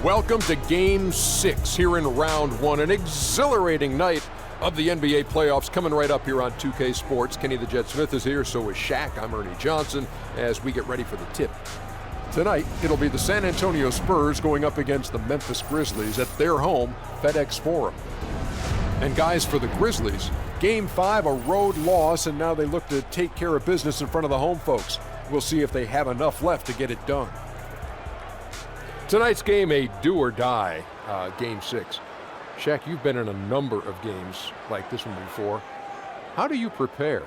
Welcome to Game 6 here in Round 1. An exhilarating night of the NBA playoffs coming right up here on 2K Sports. Kenny the Jet Smith is here, so is Shaq. I'm Ernie Johnson as we get ready for the tip. Tonight, it'll be the San Antonio Spurs going up against the Memphis Grizzlies at their home, FedEx Forum. And guys, for the Grizzlies, Game 5, a road loss, and now they look to take care of business in front of the home folks. We'll see if they have enough left to get it done. Tonight's game, a do-or-die Game 6. Shaq, you've been in a number of games like this one before. How do you prepare?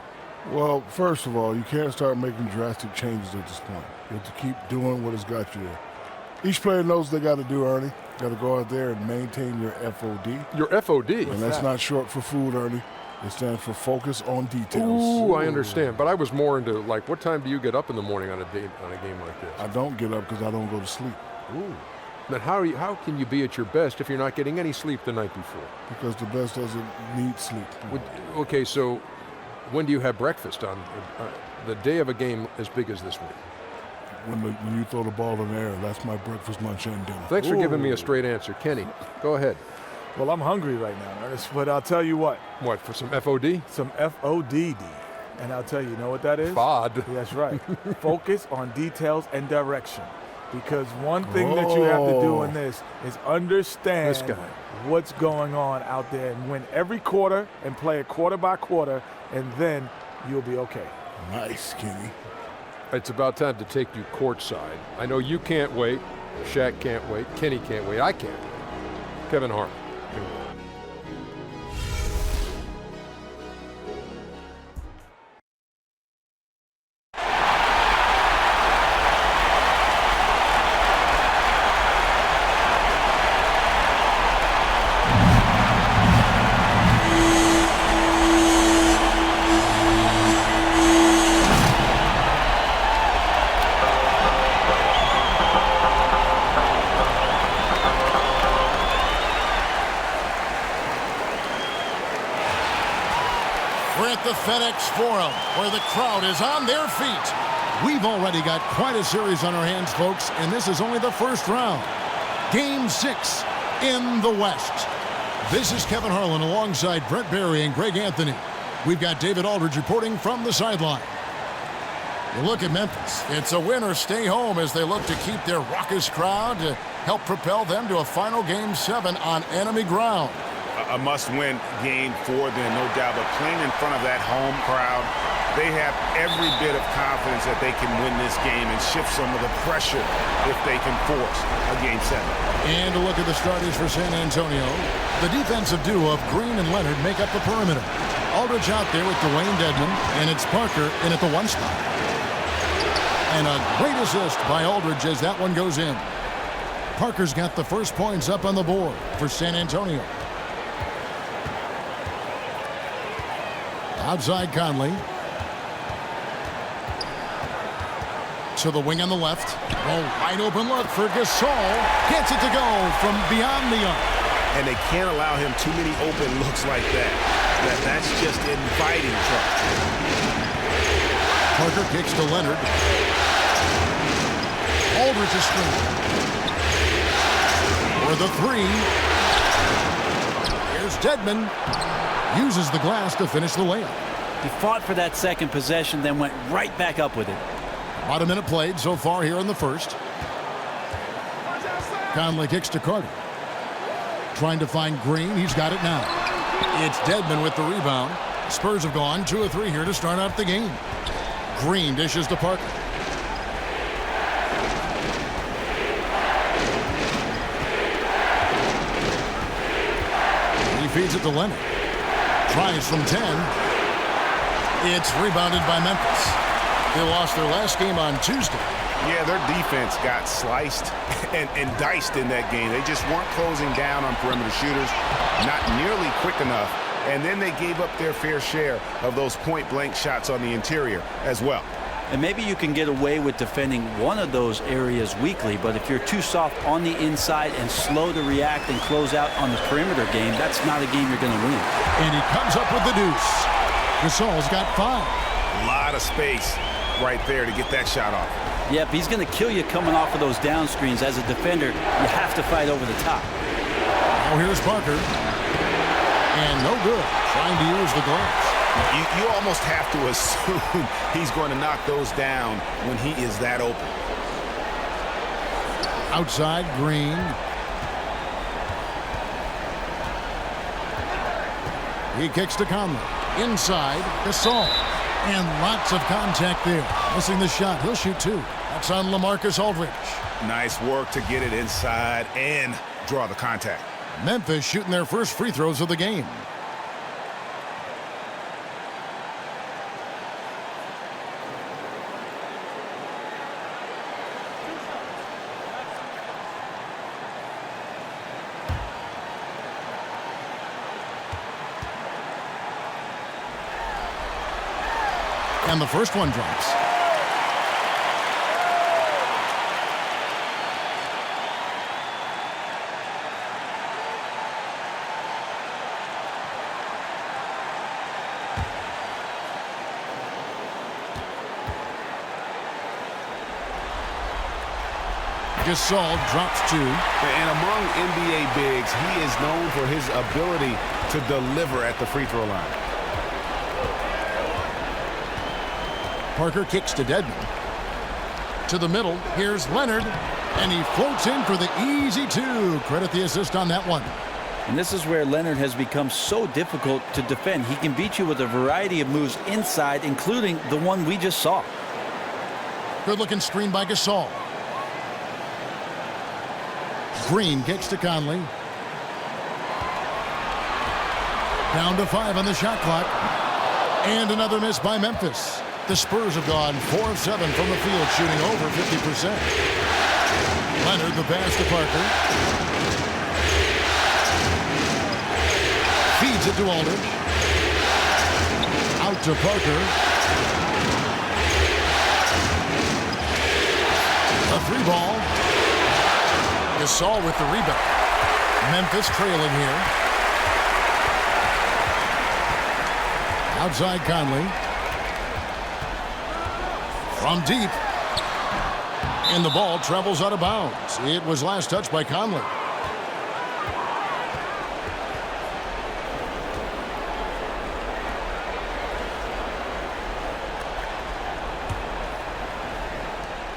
Well, first of all, you can't start making drastic changes at this point. You have to keep doing what has got you there. Each player knows what they got to do, Ernie. Got to go out there and maintain your FOD. Your FOD? And that's not short for food, Ernie. It stands for focus on details. Ooh, I understand. But I was more into, like, what time do you get up in the morning on a game like this? I don't get up because I don't go to sleep. Ooh. Then how can you be at your best if you're not getting any sleep the night before? Because the best doesn't need sleep. Okay, so when do you have breakfast on the day of a game as big as this one? When you throw the ball in the air, that's my breakfast, lunch, and dinner. Thanks for giving me a straight answer. Kenny, go ahead. Well, I'm hungry right now, Ernest, but I'll tell you what. What, for some FOD? Some FODD. And I'll tell you, know what that is? FOD. That's right. Focus on details and direction. Because one thing that you have to do in this is understand what's going on out there and win every quarter and play it quarter by quarter, and then you'll be okay. Nice, Kenny. It's about time to take you courtside. I know you can't wait. Shaq can't wait. Kenny can't wait. I can't. Kevin Harlan. We're at the FedEx Forum, where the crowd is on their feet. We've already got quite a series on our hands, folks, and this is only the first round. Game 6 in the West. This is Kevin Harlan alongside Brent Barry and Greg Anthony. We've got David Aldridge reporting from the sideline. You look at Memphis. It's a win or stay home as they look to keep their raucous crowd to help propel them to a final Game 7 on enemy ground. A must-win game for them, no doubt. But playing in front of that home crowd, they have every bit of confidence that they can win this game and shift some of the pressure if they can force a Game 7. And a look at the starters for San Antonio. The defensive duo of Green and Leonard make up the perimeter. Aldridge out there with Dwayne Dedmon, and it's Parker in at the 1 spot. And a great assist by Aldridge as that one goes in. Parker's got the first points up on the board for San Antonio. Outside Conley. To the wing on the left. Oh, wide open look for Gasol. Gets it to go from beyond the arc. And they can't allow him too many open looks like that. That's just inviting trouble. Parker kicks to Leonard. Aldridge is screen. For the 3. Here's Dedmon. Uses the glass to finish the layup. He fought for that second possession, then went right back up with it. About a minute played so far here in the first. Conley kicks to Carter. Trying to find Green. He's got it now. It's Dedmon with the rebound. Spurs have gone 2 of 3 here to start out the game. Green dishes to Parker. He feeds it to Leonard. Tries from 10. It's rebounded by Memphis. They lost their last game on Tuesday. Yeah, their defense got sliced and diced in that game. They just weren't closing down on perimeter shooters, not nearly quick enough. And then they gave up their fair share of those point-blank shots on the interior as well. And maybe you can get away with defending one of those areas weakly, but if you're too soft on the inside and slow to react and close out on the perimeter game, that's not a game you're going to win. And he comes up with the deuce. Gasol's got 5. A lot of space right there to get that shot off. Yep, he's going to kill you coming off of those down screens. As a defender, you have to fight over the top. Now here's Parker. And no good. Trying to use the gloves. You almost have to assume he's going to knock those down when he is that open. Outside, Green. He kicks to Conley. Inside, Gasol. And lots of contact there. Missing the shot. He'll shoot two. That's on LaMarcus Aldridge. Nice work to get it inside and draw the contact. Memphis shooting their first free throws of the game. And the first one drops. Gasol drops two. And among NBA bigs, he is known for his ability to deliver at the free throw line. Parker kicks to Dedmon. To the middle, here's Leonard, and he floats in for the easy two. Credit the assist on that one. And this is where Leonard has become so difficult to defend. He can beat you with a variety of moves inside, including the one we just saw. Good-looking screen by Gasol. Green kicks to Conley. Down to 5 on the shot clock. And another miss by Memphis. The Spurs have gone 4 of 7 from the field, shooting over 50%. Leonard, the pass to Parker. Feeds it to Aldridge. Out to Parker. A three ball. Gasol with the rebound. Memphis trailing here. Outside Conley. From deep. And the ball travels out of bounds. It was last touched by Conley.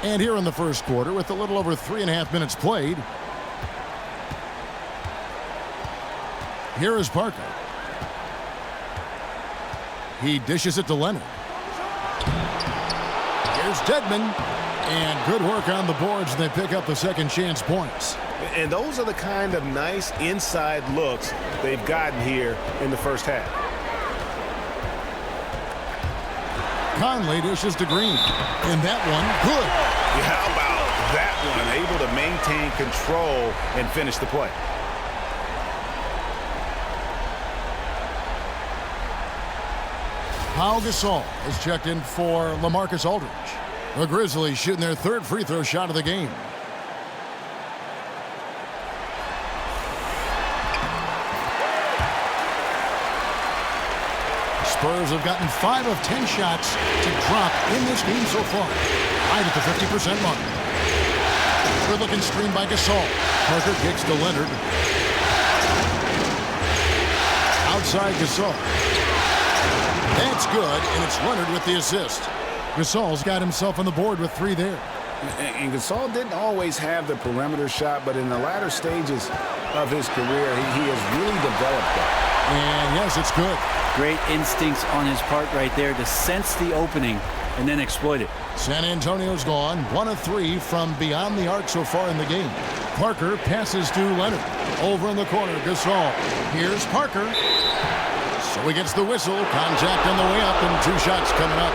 And here in the first quarter, with a little over 3.5 minutes played, here is Parker. He dishes it to Leonard. Here's Dedmon. And good work on the boards. They pick up the second chance points. And those are the kind of nice inside looks they've gotten here in the first half. Conley dishes to Green. And that one, good. Yeah, how about that one? Able to maintain control and finish the play. Pau Gasol is checked in for LaMarcus Aldridge. The Grizzlies shooting their third free throw shot of the game. Spurs have gotten 5 of 10 shots to drop in this game so far. Right at the 50% mark. Good-looking screen by Gasol. Parker kicks to Leonard. Outside Gasol. That's good, and it's Leonard with the assist. Gasol's got himself on the board with 3 there. And Gasol didn't always have the perimeter shot, but in the latter stages of his career, he has really developed that. And yes, it's good. Great instincts on his part right there to sense the opening and then exploit it. San Antonio's gone 1 of 3 from beyond the arc so far in the game. Parker passes to Leonard. Over in the corner, Gasol. Here's Parker. So he gets the whistle. Contact on the way up, and 2 shots coming up.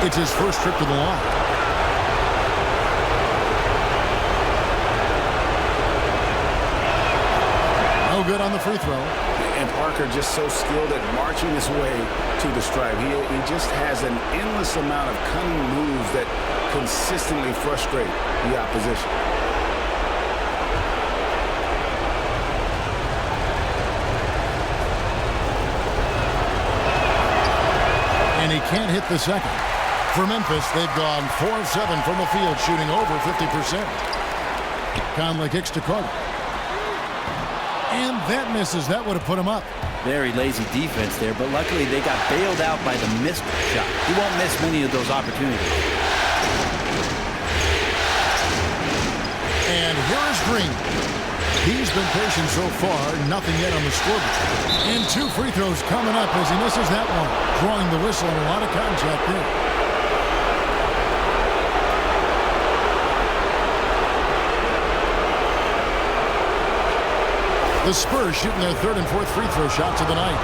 It's his first trip to the line. No good on the free throw. And Parker just so skilled at marching his way to the stripe. He just has an endless amount of cunning moves that consistently frustrate the opposition. he can't hit the second. For Memphis, they've gone 4 of 7 from the field, shooting over 50%. Conley kicks to Carter. And that misses. That would have put him up. Very lazy defense there, but luckily they got bailed out by the missed shot. He won't miss many of those opportunities. And here is Green. He's been patient so far, nothing yet on the scoreboard. And 2 free throws coming up as he misses that one. Drawing the whistle and a lot of contact there. The Spurs shooting their 3rd and 4th free throw shots of the night.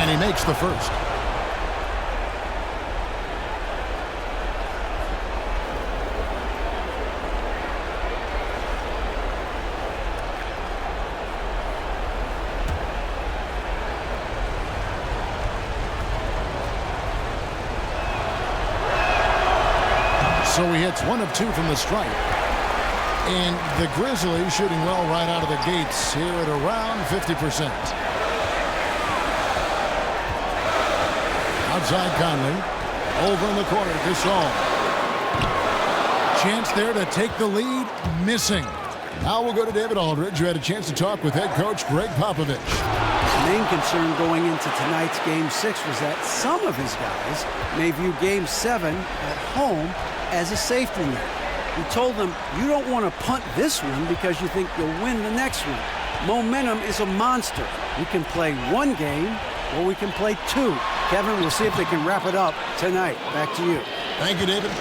And he makes the first. So he hits 1 of 2 from the stripe. And the Grizzlies shooting well right out of the gates here at around 50%. Outside Conley. Over in the corner, Gasol. Chance there to take the lead. Missing. Now we'll go to David Aldridge, who had a chance to talk with head coach Greg Popovich. The main concern going into tonight's Game 6 was that some of his guys may view Game 7 at home as a safety net. He told them, you don't want to punt this one because you think you'll win the next one. Momentum is a monster. We can play 1 game or we can play 2. Kevin, we'll see if they can wrap it up tonight. Back to you. Thank you, David.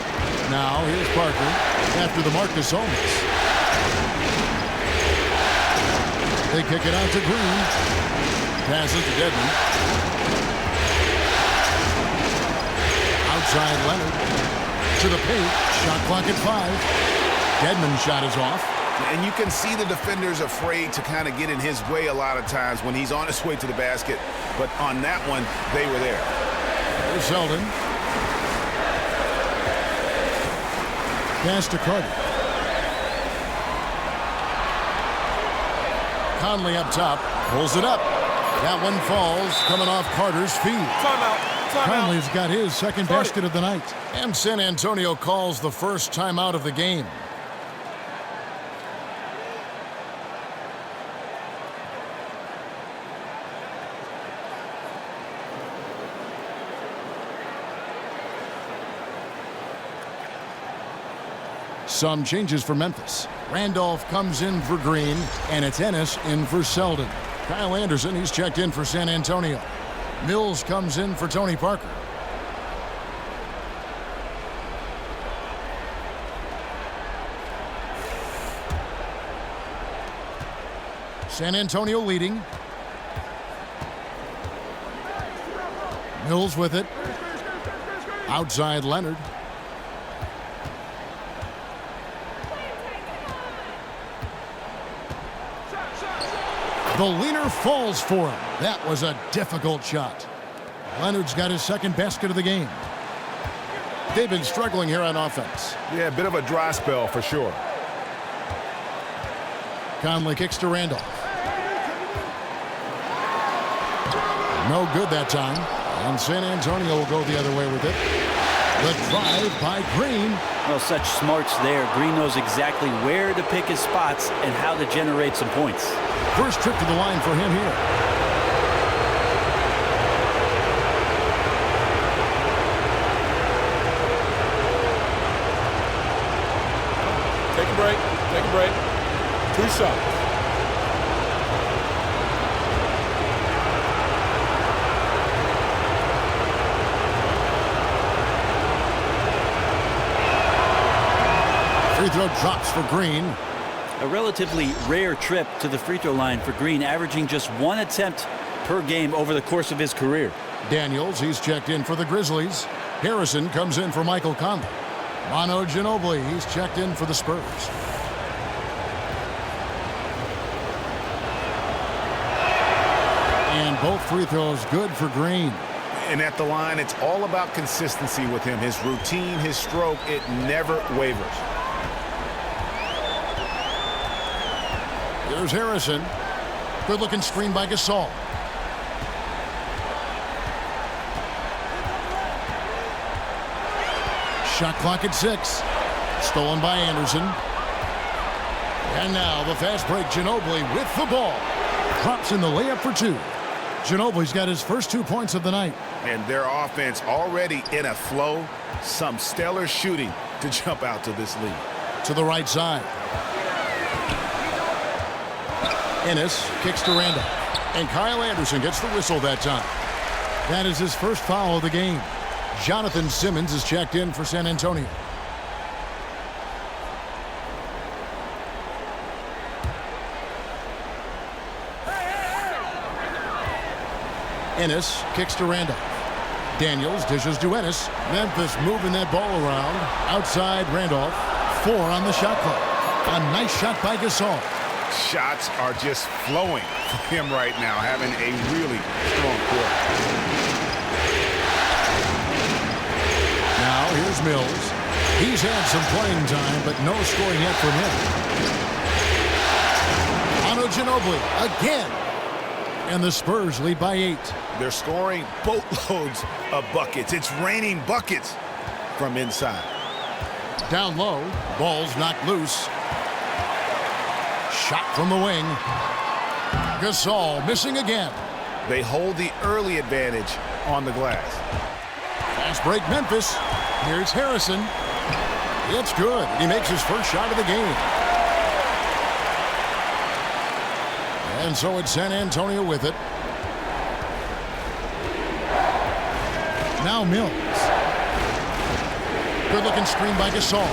Now here's Parker after the Marcus Holmes. They kick it out to Green. Passes to Dedmon. Outside Leonard. To the paint. Shot clock at 5. Dedmon's shot is off. And you can see the defenders afraid to kind of get in his way a lot of times when he's on his way to the basket. But on that one, they were there. There's Selden. Pass to Carter. Conley up top. Pulls it up. That one falls, coming off Carter's feet. Timeout. Conley's got his second basket of the night. And San Antonio calls the first timeout of the game. Some changes for Memphis. Randolph comes in for Green, and it's Ennis in for Selden. Kyle Anderson, he's checked in for San Antonio. Mills comes in for Tony Parker. San Antonio leading. Mills with it. Outside Leonard. The leaner falls for him. That was a difficult shot. Leonard's got his second basket of the game. They've been struggling here on offense. Yeah, a bit of a dry spell for sure. Conley kicks to Randolph. No good that time. And San Antonio will go the other way with it. The drive by Green. Well, such smarts there. Green knows exactly where to pick his spots and how to generate some points. First trip to the line for him here. Take a break. Take a break. 2 shots. Free throw drops for Green. A relatively rare trip to the free throw line for Green, averaging just 1 attempt per game over the course of his career. Daniels, he's checked in for the Grizzlies. Harrison comes in for Michael Conley. Manu Ginobili, he's checked in for the Spurs. And both free throws good for Green. And at the line, it's all about consistency with him. His routine, his stroke, it never wavers. Here's Harrison. Good-looking screen by Gasol. Shot clock at 6. Stolen by Anderson. And now the fast break. Ginobili with the ball. Drops in the layup for 2. Ginobili's got his first 2 points of the night. And their offense already in a flow. Some stellar shooting to jump out to this lead. To the right side. Ennis kicks to Randall. And Kyle Anderson gets the whistle that time. That is his first foul of the game. Jonathan Simmons is checked in for San Antonio. Ennis kicks to Randall. Daniels dishes to Ennis. Memphis moving that ball around. Outside Randolph. 4 on the shot clock. A nice shot by Gasol. Shots are just flowing for him right now, having a really strong quarter. Now here's Mills. He's had some playing time, but no scoring yet from him. Manu Ginobili again. And the Spurs lead by 8. They're scoring boatloads of buckets. It's raining buckets from inside. Down low, ball's knocked loose. Shot from the wing. Gasol missing again. They hold the early advantage on the glass. Fast break Memphis. Here's Harrison. It's good. He makes his first shot of the game. And so it's San Antonio with it. Now Mills. Good-looking screen by Gasol.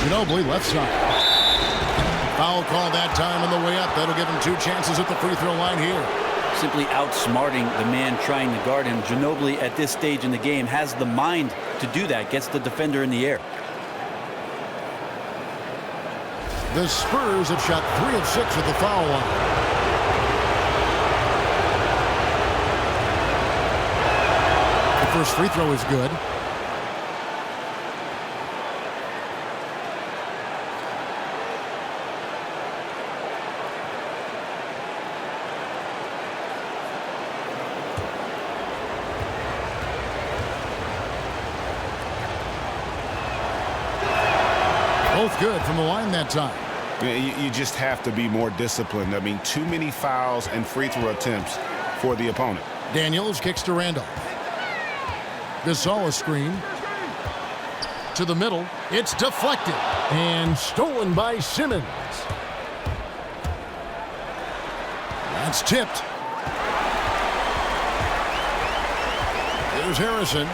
Ginobili left side. Foul call that time on the way up. That'll give him 2 chances at the free throw line here. Simply outsmarting the man trying to guard him. Ginobili at this stage in the game has the mind to do that. Gets the defender in the air. The Spurs have shot 3 of 6 at the foul line. The first free throw is good. Both good from the line that time. You just have to be more disciplined. I mean, too many fouls and free throw attempts for the opponent. Daniels kicks to Randolph. Gasol a screen. To the middle. It's deflected. And stolen by Simmons. That's tipped. There's Harrison.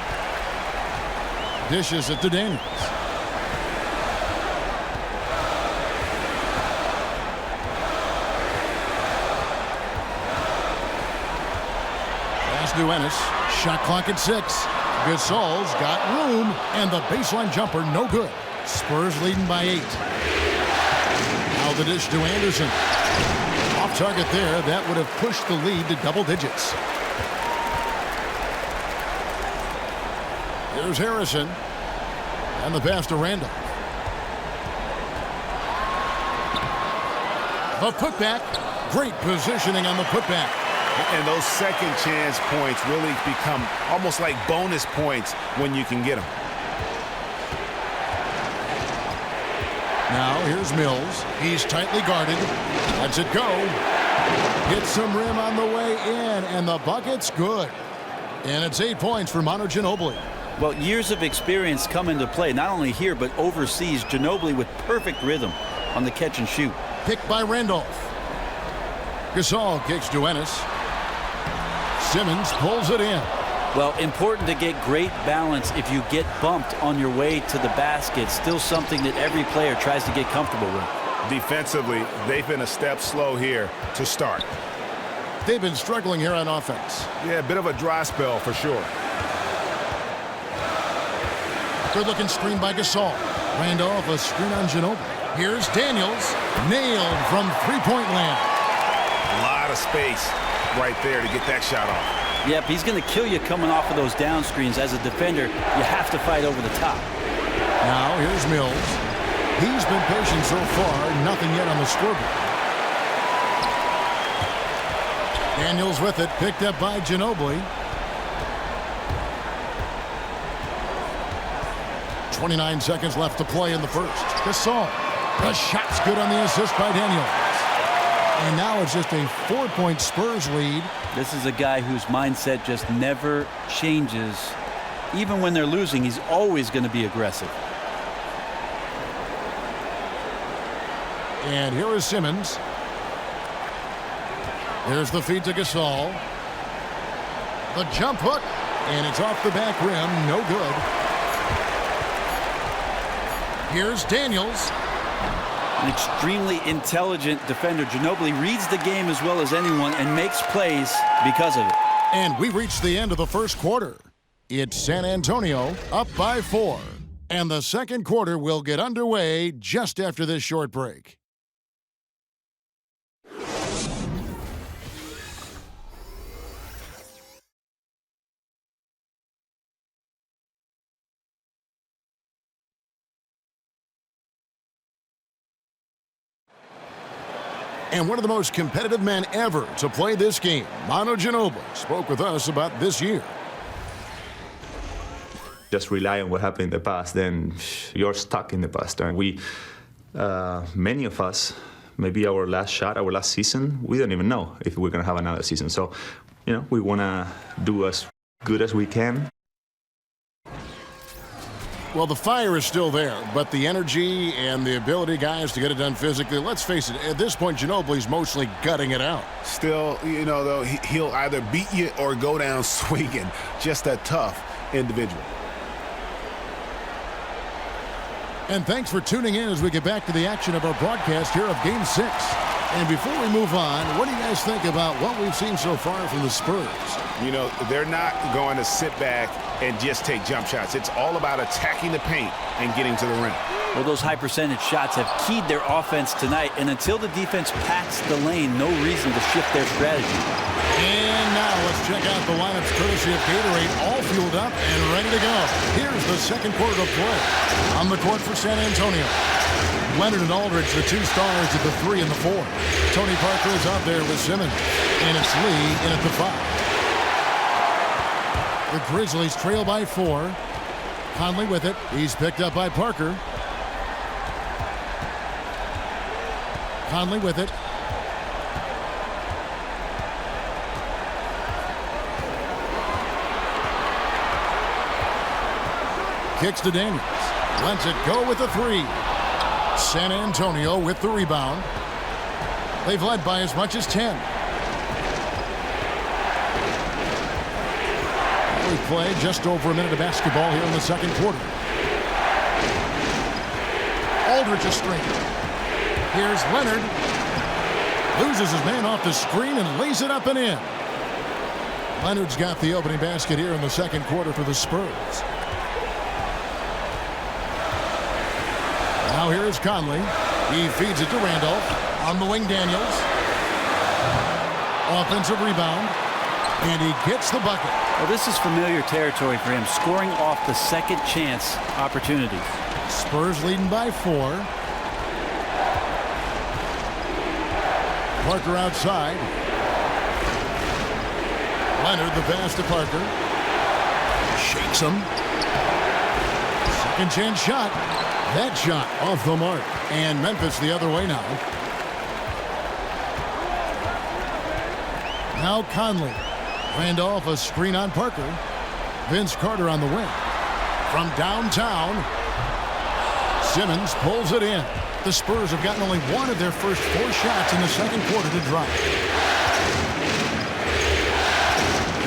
Dishes it to Daniels. To Ennis. Shot clock at 6. Gasol's got room, and the baseline jumper no good. Spurs leading by 8. Now the dish to Anderson. Off target there. That would have pushed the lead to double digits. Here's Harrison. And the pass to Randolph. The putback. Great positioning on the putback. And those second chance points really become almost like bonus points when you can get them. Now here's Mills. He's tightly guarded. Lets it go. Hits some rim on the way in, and the bucket's good. And it's 8 points for Manu Ginobili. Well, years of experience come into play, not only here, but overseas. Ginobili with perfect rhythm on the catch and shoot. Picked by Randolph. Gasol kicks to Ennis. Simmons pulls it in. Well, important to get great balance if you get bumped on your way to the basket. Still something that every player tries to get comfortable with. Defensively, they've been a step slow here to start. They've been struggling here on offense. Yeah, a bit of a dry spell for sure. Good-looking screen by Gasol. Randolph, a screen on Ginobili. Here's Daniels. Nailed from three-point land. A lot of space right there to get that shot off. Yep, he's going to kill you coming off of those down screens. As a defender, you have to fight over the top. Now here's Mills. He's been patient so far. Nothing yet on the scoreboard. Daniels with it. Picked up by Ginobili. 29 seconds left to play in the first. Gasol. The shot's good on the assist by Daniels. And now it's just a 4-point Spurs lead. This is a guy whose mindset just never changes. Even when they're losing, he's always going to be aggressive. And here is Simmons. There's the feed to Gasol. The jump hook. And it's off the back rim. No good. Here's Daniels. An extremely intelligent defender. Ginobili reads the game as well as anyone and makes plays because of it. And we reached the end of the first quarter. It's San Antonio up by 4. And the second quarter will get underway just after this short break. And one of the most competitive men ever to play this game, Manu Ginobili, spoke with us about this year. Just rely on what happened in the past, then you're stuck in the past. And we, many of us, maybe our last shot, our last season, we don't even know if we're going to have another season. So, we want to do as good as we can. Well, the fire is still there, but the energy and the ability, guys, to get it done physically, let's face it, at this point, Ginobili's mostly gutting it out. Still, though, he'll either beat you or go down swinging. Just a tough individual. And thanks for tuning in as we get back to the action of our broadcast here of Game 6. And before we move on, what do you guys think about what we've seen so far from the Spurs? They're not going to sit back and just take jump shots. It's all about attacking the paint and getting to the rim. Well, those high percentage shots have keyed their offense tonight, and until the defense packs the lane, no reason to shift their strategy. And now let's check out the lineups courtesy of Gatorade, all fueled up and ready to go. Here's the second quarter of play. On the court for San Antonio, Leonard and Aldridge, the two stars at the 3 and the 4. Tony Parker is out there with Simmons, and it's Lee in at the 5. The Grizzlies trail by 4. Conley with it. He's picked up by Parker. Conley with it. Kicks to Daniels. Lets it go with the 3. San Antonio with the rebound. They've led by as much as 10. We play just over a minute of basketball here in the second quarter. Aldridge is straight. Here's Leonard. Loses his man off the screen and lays it up and in. Leonard's got the opening basket here in the second quarter for the Spurs. Now here's Conley. He feeds it to Randolph. On the wing, Daniels. Offensive rebound. And he gets the bucket. Well, this is familiar territory for him, scoring off the second chance opportunity. Spurs leading by 4. Parker outside. Leonard, the pass to Parker. Shakes him. Second chance shot. That shot off the mark. And Memphis the other way now. Now Conley. Randolph, a screen on Parker. Vince Carter on the wing. From downtown, Simmons pulls it in. The Spurs have gotten only one of their first 4 shots in the second quarter to drop.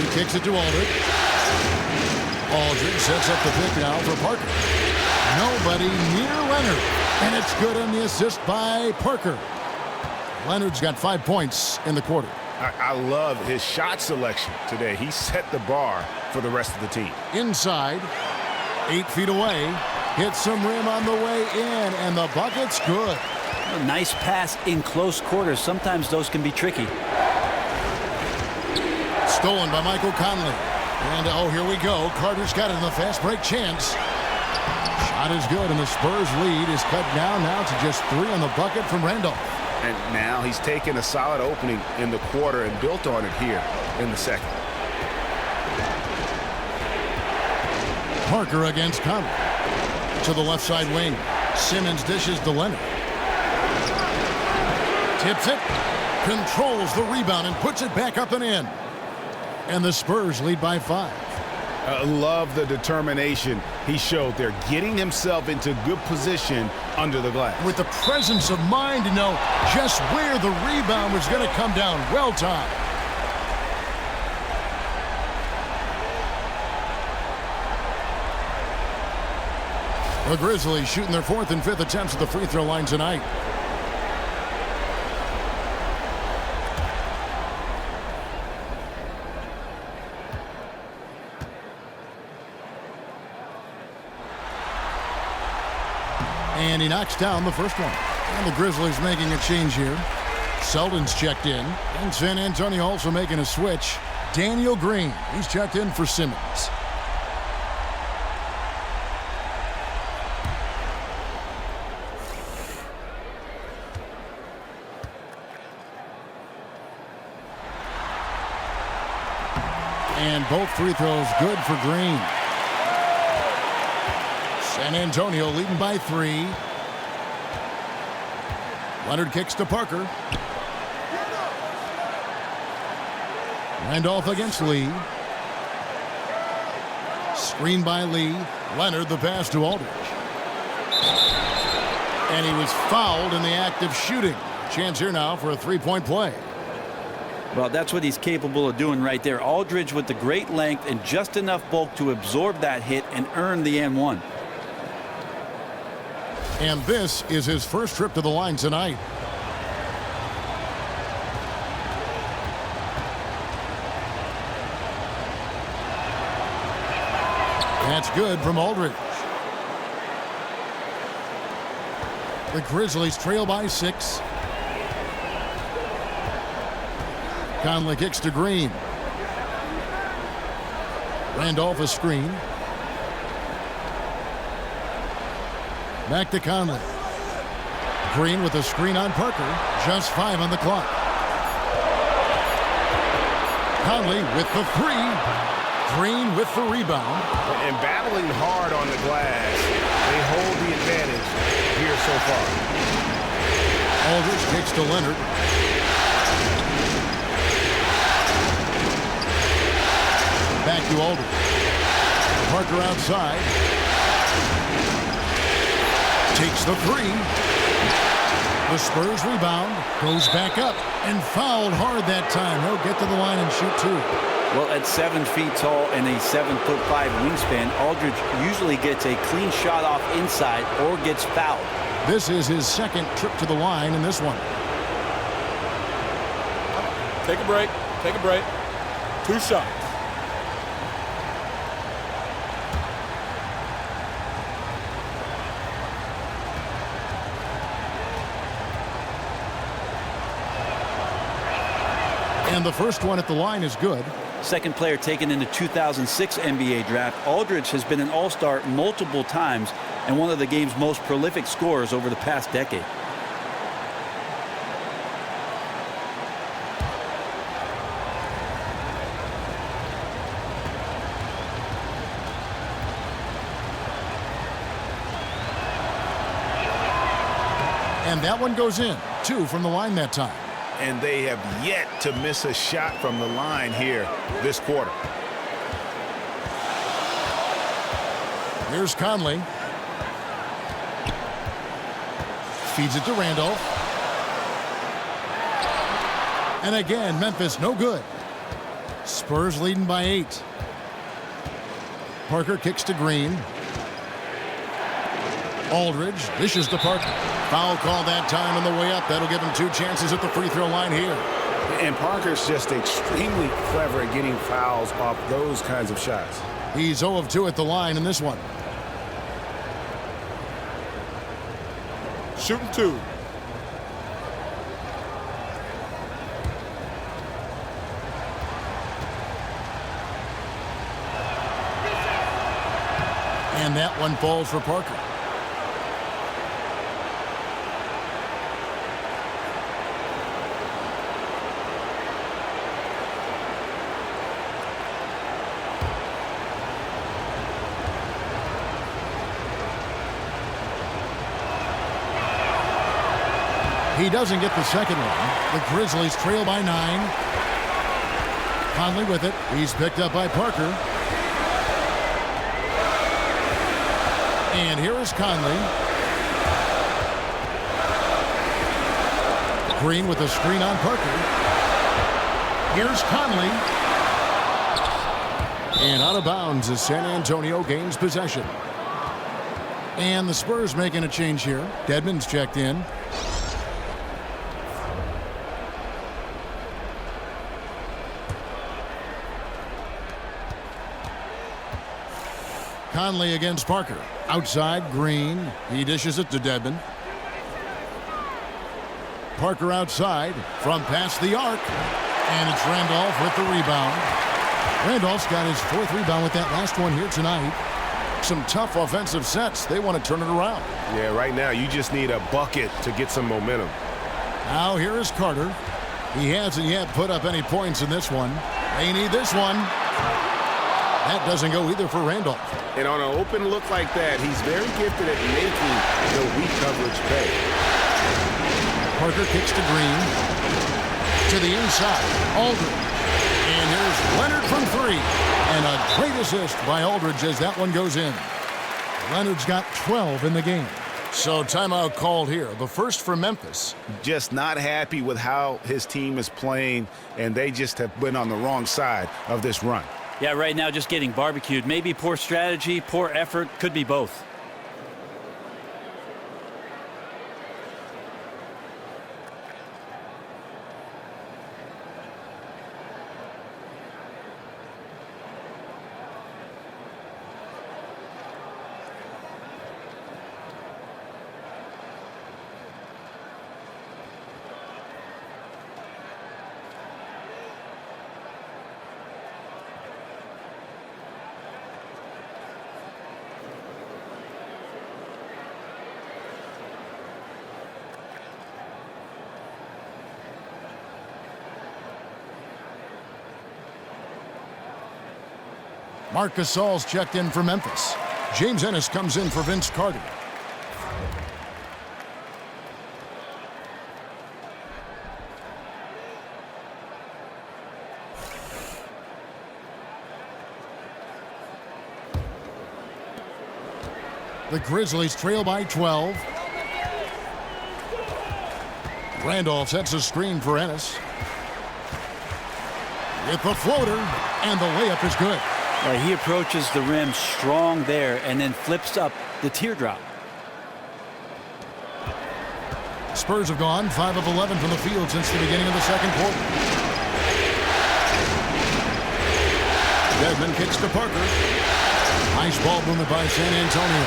He kicks it to Aldridge. Aldridge sets up the pick now for Parker. Nobody near Leonard. And it's good on the assist by Parker. Leonard's got 5 points in the quarter. I love his shot selection today. He set the bar for the rest of the team. Inside, 8 feet away, hits some rim on the way in, and the bucket's good. A nice pass in close quarters. Sometimes those can be tricky. Stolen by Michael Conley. And, oh, here we go. Carter's got it in the fast break chance. Not as good, and the Spurs lead is cut down now to just 3 on the bucket from Randolph. And now he's taken a solid opening in the quarter and built on it here in the second. Parker against Conley. To the left side wing. Simmons dishes to Leonard. Tips it. Controls the rebound and puts it back up and in. And the Spurs lead by 5. Love the determination he showed there, getting himself into good position under the glass. With the presence of mind to know just where the rebound was going to come down. Well timed. The Grizzlies shooting their 4th and 5th attempts at the free throw line tonight. And he knocks down the first one. And the Grizzlies making a change here. Selden's checked in. And San Antonio also making a switch. Daniel Green, he's checked in for Simmons. And both free throws good for Green. San Antonio leading by 3. Leonard kicks to Parker. Randolph against Lee. Screen by Lee. Leonard the pass to Aldridge. And he was fouled in the act of shooting. Chance here now for a 3-point play. Well, that's what he's capable of doing right there. Aldridge with the great length and just enough bulk to absorb that hit and earn the and-1. And this is his first trip to the line tonight. That's good from Aldridge. The Grizzlies trail by 6. Conley kicks to Green. Randolph a screen. Back to Conley. Green with a screen on Parker. Just 5 on the clock. Conley with the 3. Green with the rebound. And battling hard on the glass. They hold the advantage here so far. Aldridge kicks to Leonard. Back to Aldridge. Parker outside. Takes the 3. The Spurs rebound. Goes back up. And fouled hard that time. He'll get to the line and shoot 2. Well, at 7 feet tall and a 7'5" wingspan, Aldridge usually gets a clean shot off inside or gets fouled. This is his second trip to the line in this one. Take a break. Take a break. 2 shots. And the first one at the line is good. Second player taken in the 2006 NBA draft, Aldridge has been an all-star multiple times and one of the game's most prolific scorers over the past decade. And that one goes in. 2 from the line that time. And they have yet to miss a shot from the line here this quarter. Here's Conley. Feeds it to Randolph. And again, Memphis no good. Spurs leading by 8. Parker kicks to Green. Aldridge dishes to Parker. Foul call that time on the way up. That'll give him 2 chances at the free throw line here. And Parker's just extremely clever at getting fouls off those kinds of shots. He's 0 of 2 at the line in this one. Shooting 2. And And that one falls for Parker. He doesn't get the second one. The Grizzlies trail by 9. Conley with it. He's picked up by Parker. And here is Conley. Green with a screen on Parker. Here's Conley. And out of bounds as San Antonio gains possession. And the Spurs making a change here. Dedmon's checked in. Conley against Parker. Outside, Green. He dishes it to Dedmon. Parker outside from past the arc. And it's Randolph with the rebound. Randolph's got his 4th rebound with that last one here tonight. Some tough offensive sets. They want to turn it around. Yeah, right now you just need a bucket to get some momentum. Now here is Carter. He hasn't yet put up any points in this one. They need this one. That doesn't go either for Randolph. And on an open look like that, he's very gifted at making the weak coverage pay. Parker kicks to Green. To the inside. Aldridge. And here's Leonard from 3. And a great assist by Aldridge as that one goes in. Leonard's got 12 in the game. So timeout called here. The first for Memphis. Just not happy with how his team is playing, and they just have been on the wrong side of this run. Yeah, right now just getting barbecued. Maybe poor strategy, poor effort, could be both. Marc Gasol's checked in for Memphis. James Ennis comes in for Vince Carter. The Grizzlies trail by 12. Randolph sets a screen for Ennis. With the floater, and the layup is good. He approaches the rim strong there and then flips up the teardrop. Spurs have gone 5 of 11 from the field since the beginning of the second quarter. Dedmon kicks to Parker. Nice ball movement by San Antonio.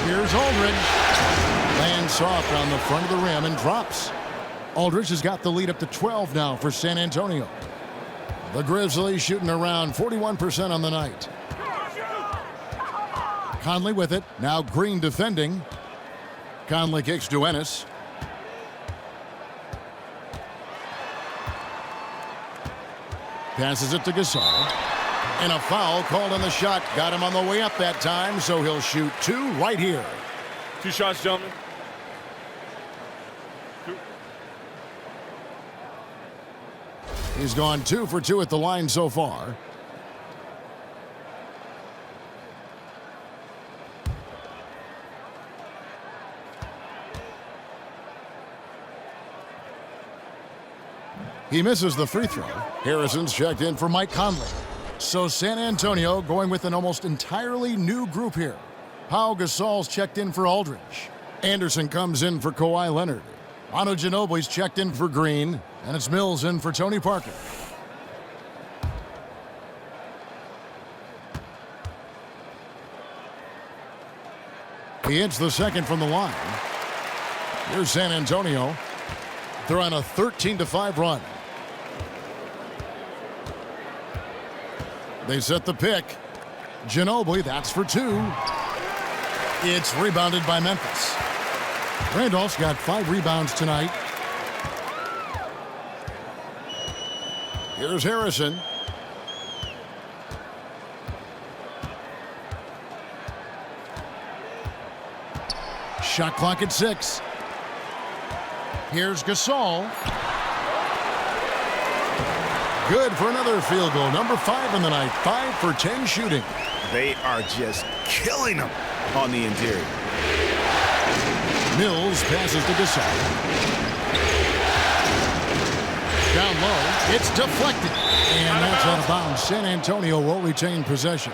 Here's Aldridge. Lands soft on the front of the rim and drops. Aldridge has got the lead up to 12 now for San Antonio. The Grizzlies shooting around 41% on the night. Conley with it. Now Green defending. Conley kicks to Ennis. Passes it to Gasol. And a foul called on the shot. Got him on the way up that time, so he'll shoot 2 right here. 2 shots, gentlemen. He's gone 2 for 2 at the line so far. He misses the free throw. Harrison's checked in for Mike Conley. So San Antonio going with an almost entirely new group here. Pau Gasol's checked in for Aldridge. Anderson comes in for Kawhi Leonard. Manu Ginobili's checked in for Green. And it's Mills in for Tony Parker. He hits the second from the line. Here's San Antonio. They're on a 13-5 run. They set the pick. Ginobili, that's for 2. It's rebounded by Memphis. Randolph's got 5 rebounds tonight. Here's Harrison. Shot clock at 6. Here's Gasol. Good for another field goal. Number 5 in the night. 5 for 10 shooting. They are just killing them on the interior. Mills passes to Gasol. Down low. It's deflected. And that's out of bounds. San Antonio will retain possession.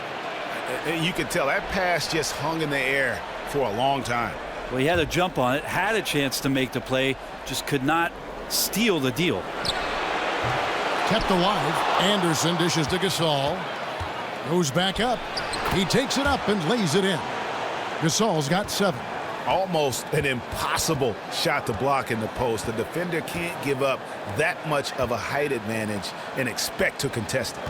You can tell that pass just hung in the air for a long time. Well, he had a jump on it, had a chance to make the play, just could not steal the deal. Kept alive. Anderson dishes to Gasol. Goes back up. He takes it up and lays it in. Gasol's got 7. Almost an impossible shot to block in the post. The defender can't give up that much of a height advantage and expect to contest it.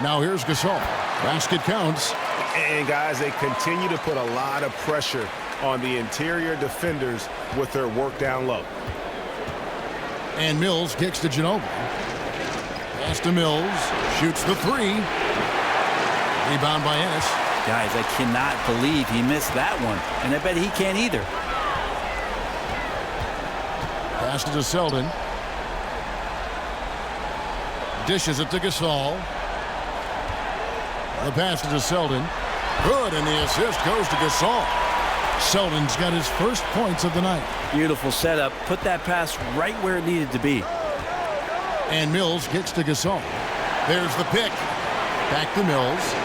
Now here's Gasol. Basket counts. And guys, they continue to put a lot of pressure on the interior defenders with their work down low. And Mills kicks to Ginobili. Pass to Mills. Shoots the 3. Rebound by Ennis. Guys, I cannot believe he missed that one. And I bet he can't either. Pass to Selden. Dishes it to Gasol. The pass to Selden. Good, and the assist goes to Gasol. Selden's got his first points of the night. Beautiful setup. Put that pass right where it needed to be. And Mills gets to Gasol. There's the pick. Back to Mills.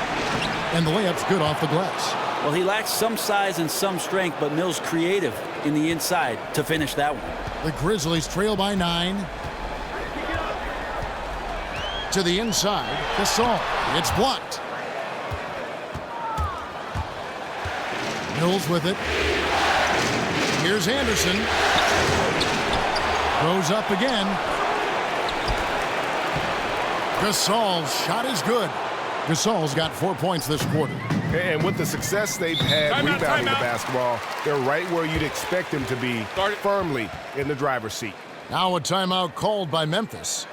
And the layup's good off the glass. Well, he lacks some size and some strength, but Mills creative in the inside to finish that one. The Grizzlies trail by 9. To the inside. Gasol. It's blocked. Mills with it. Here's Anderson. Goes up again. Gasol's shot is good. Gasol's got 4 points this quarter. And with the success they've had rebounding the basketball, they're right where you'd expect them to be, firmly in the driver's seat. Now a timeout called by Memphis.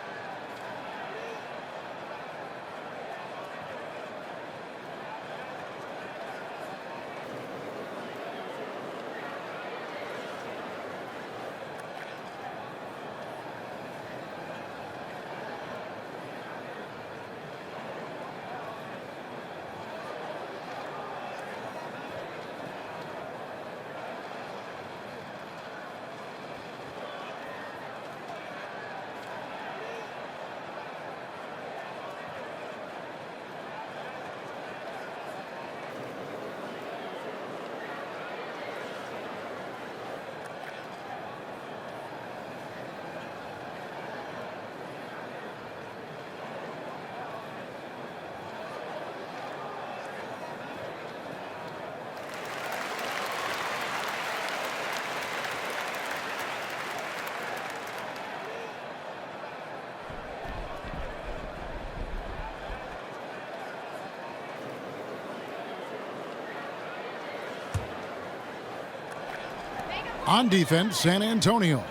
On defense, San Antonio.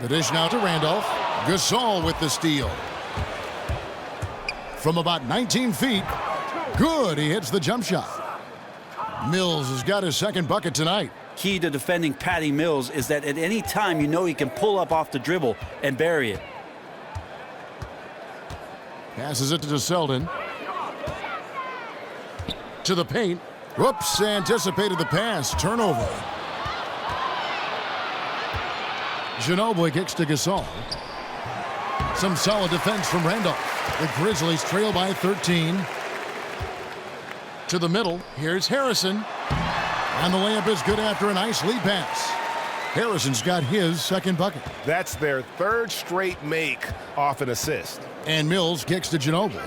The dish now to Randolph. Gasol with the steal. From about 19 feet. Good, he hits the jump shot. Mills has got his second bucket tonight. Key to defending Patty Mills is that at any time you know he can pull up off the dribble and bury it. Passes it to Selden. To the paint. Whoops, anticipated the pass. Turnover. Ginobili kicks to Gasol. Some solid defense from Randolph. The Grizzlies trail by 13. To the middle. Here's Harrison. And the layup is good after a nice lead pass. Harrison's got his second bucket. That's their third straight make off an assist. And Mills kicks to Ginobili.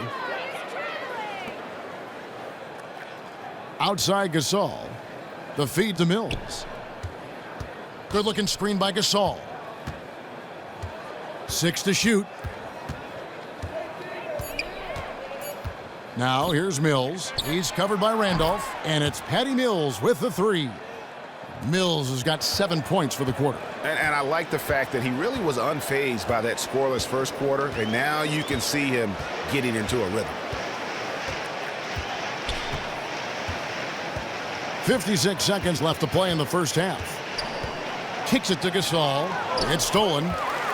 Outside Gasol. The feed to Mills. Good looking screen by Gasol. 6 to shoot. Now here's Mills. He's covered by Randolph, and it's Patty Mills with the three. Mills has got 7 points for the quarter. And I like the fact that he really was unfazed by that scoreless first quarter, and now you can see him getting into a rhythm. 56 seconds left to play in the first half. Kicks it to Gasol. It's stolen.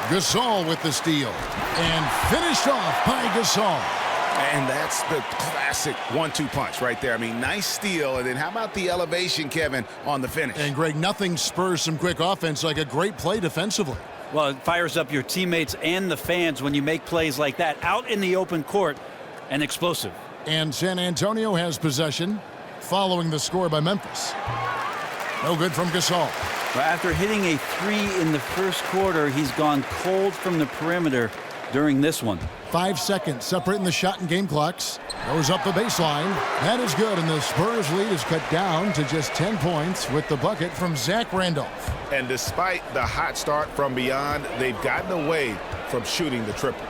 Gasol with the steal. And finished off by Gasol. And that's the classic 1-2 punch right there. I mean, nice steal. And then how about the elevation, Kevin, on the finish? And, Greg, nothing spurs some quick offense like a great play defensively. Well, it fires up your teammates and the fans when you make plays like that out in the open court and explosive. And San Antonio has possession following the score by Memphis. No good from Gasol. Well, after hitting a three in the first quarter, he's gone cold from the perimeter during this one. 5 seconds separating the shot and game clocks. Goes up the baseline. That is good, and the Spurs lead is cut down to just 10 points with the bucket from Zach Randolph. And despite the hot start from beyond, they've gotten away from shooting the triple.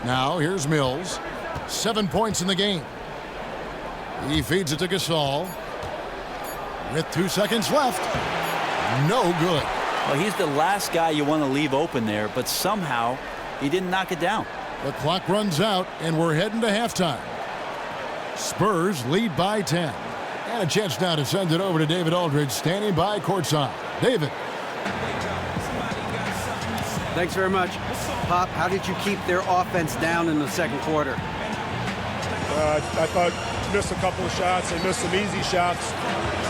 Now here's Mills. 7 points in the game. He feeds it to Gasol. With 2 seconds left. No good. Well, he's the last guy you want to leave open there, but somehow he didn't knock it down. The clock runs out, and we're heading to halftime. Spurs lead by 10. And a chance now to send it over to David Aldridge, standing by courtside. David. Thanks very much. Pop, how did you keep their offense down in the second quarter? I thought missed a couple of shots. They missed some easy shots.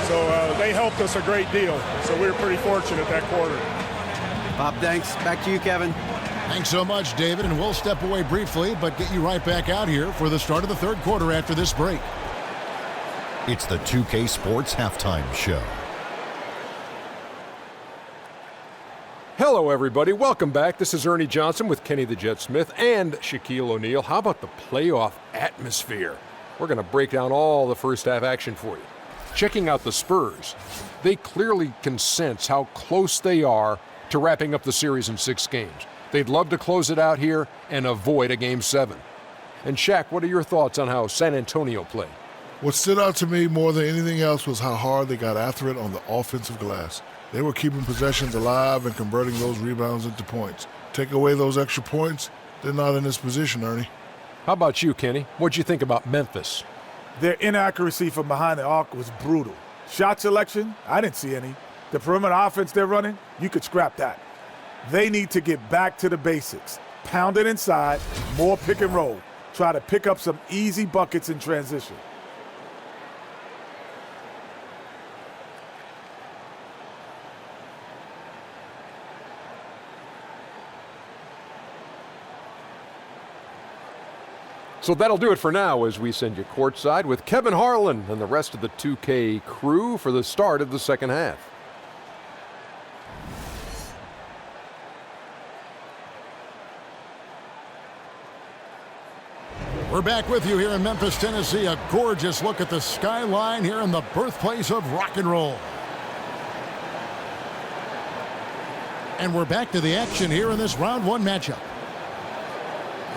So they helped us a great deal. So we were pretty fortunate that quarter. Pop, thanks. Back to you, Kevin. Thanks so much, David. And we'll step away briefly, but get you right back out here for the start of the third quarter after this break. It's the 2K Sports Halftime Show. Hello, everybody. Welcome back. This is Ernie Johnson with Kenny the Jet Smith and Shaquille O'Neal. How about the playoff atmosphere? We're going to break down all the first half action for you. Checking out the Spurs, they clearly can sense how close they are to wrapping up the series in 6 games. They'd love to close it out here and avoid a Game 7. And Shaq, what are your thoughts on how San Antonio played? What stood out to me more than anything else was how hard they got after it on the offensive glass. They were keeping possessions alive and converting those rebounds into points. Take away those extra points, they're not in this position, Ernie. How about you, Kenny? What'd you think about Memphis? Their inaccuracy from behind the arc was brutal. Shot selection, I didn't see any. The perimeter offense they're running, you could scrap that. They need to get back to the basics. Pound it inside, more pick and roll. Try to pick up some easy buckets in transition. So that'll do it for now as we send you courtside with Kevin Harlan and the rest of the 2K crew for the start of the second half. We're back with you here in Memphis, Tennessee. A gorgeous look at the skyline here in the birthplace of rock and roll. And we're back to the action here in this round 1 matchup.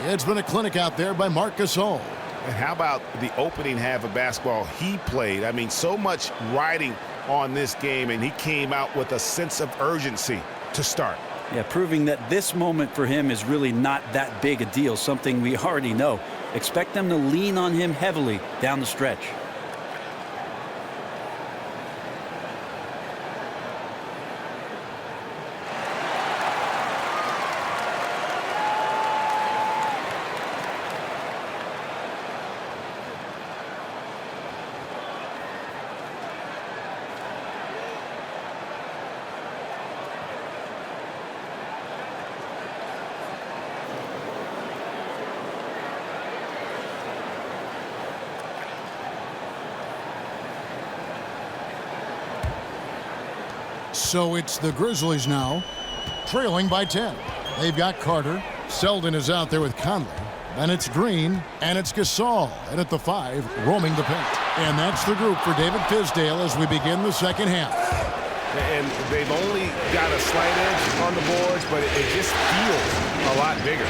It's been a clinic out there by Marc Gasol. And how about the opening half of basketball he played? I mean, so much riding on this game, and he came out with a sense of urgency to start. Yeah, proving that this moment for him is really not that big a deal, something we already know. Expect them to lean on him heavily down the stretch. So it's the Grizzlies now, trailing by 10. They've got Carter. Selden is out there with Conley. Then it's Green, and it's Gasol. And at the 5, roaming the paint. And that's the group for David Fizdale as we begin the second half. And they've only got a slight edge on the boards, but it just feels a lot bigger.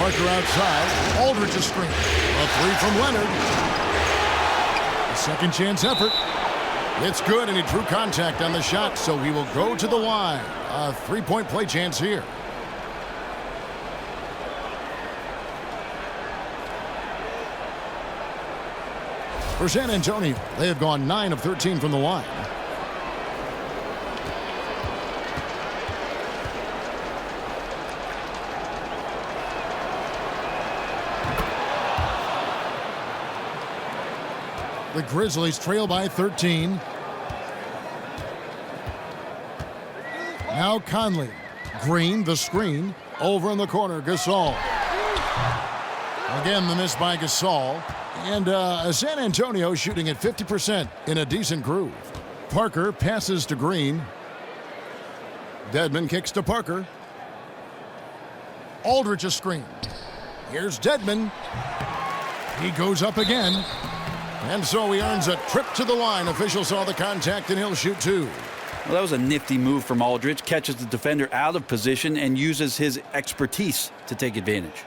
Parker outside. Aldridge a screen. A three from Leonard. A second chance effort. It's good, and he drew contact on the shot, so he will go to the line. A three-point play chance here. For San Antonio, they have gone 9 of 13 from the line. The Grizzlies trail by 13. Now Conley. Green, the screen. Over in the corner, Gasol. Again, the miss by Gasol. And San Antonio shooting at 50% in a decent groove. Parker passes to Green. Dedmon kicks to Parker. Aldridge a screen. Here's Dedmon. He goes up again. And so he earns a trip to the line. Official saw the contact, and he'll shoot two. Well, that was a nifty move from Aldridge. Catches the defender out of position and uses his expertise to take advantage.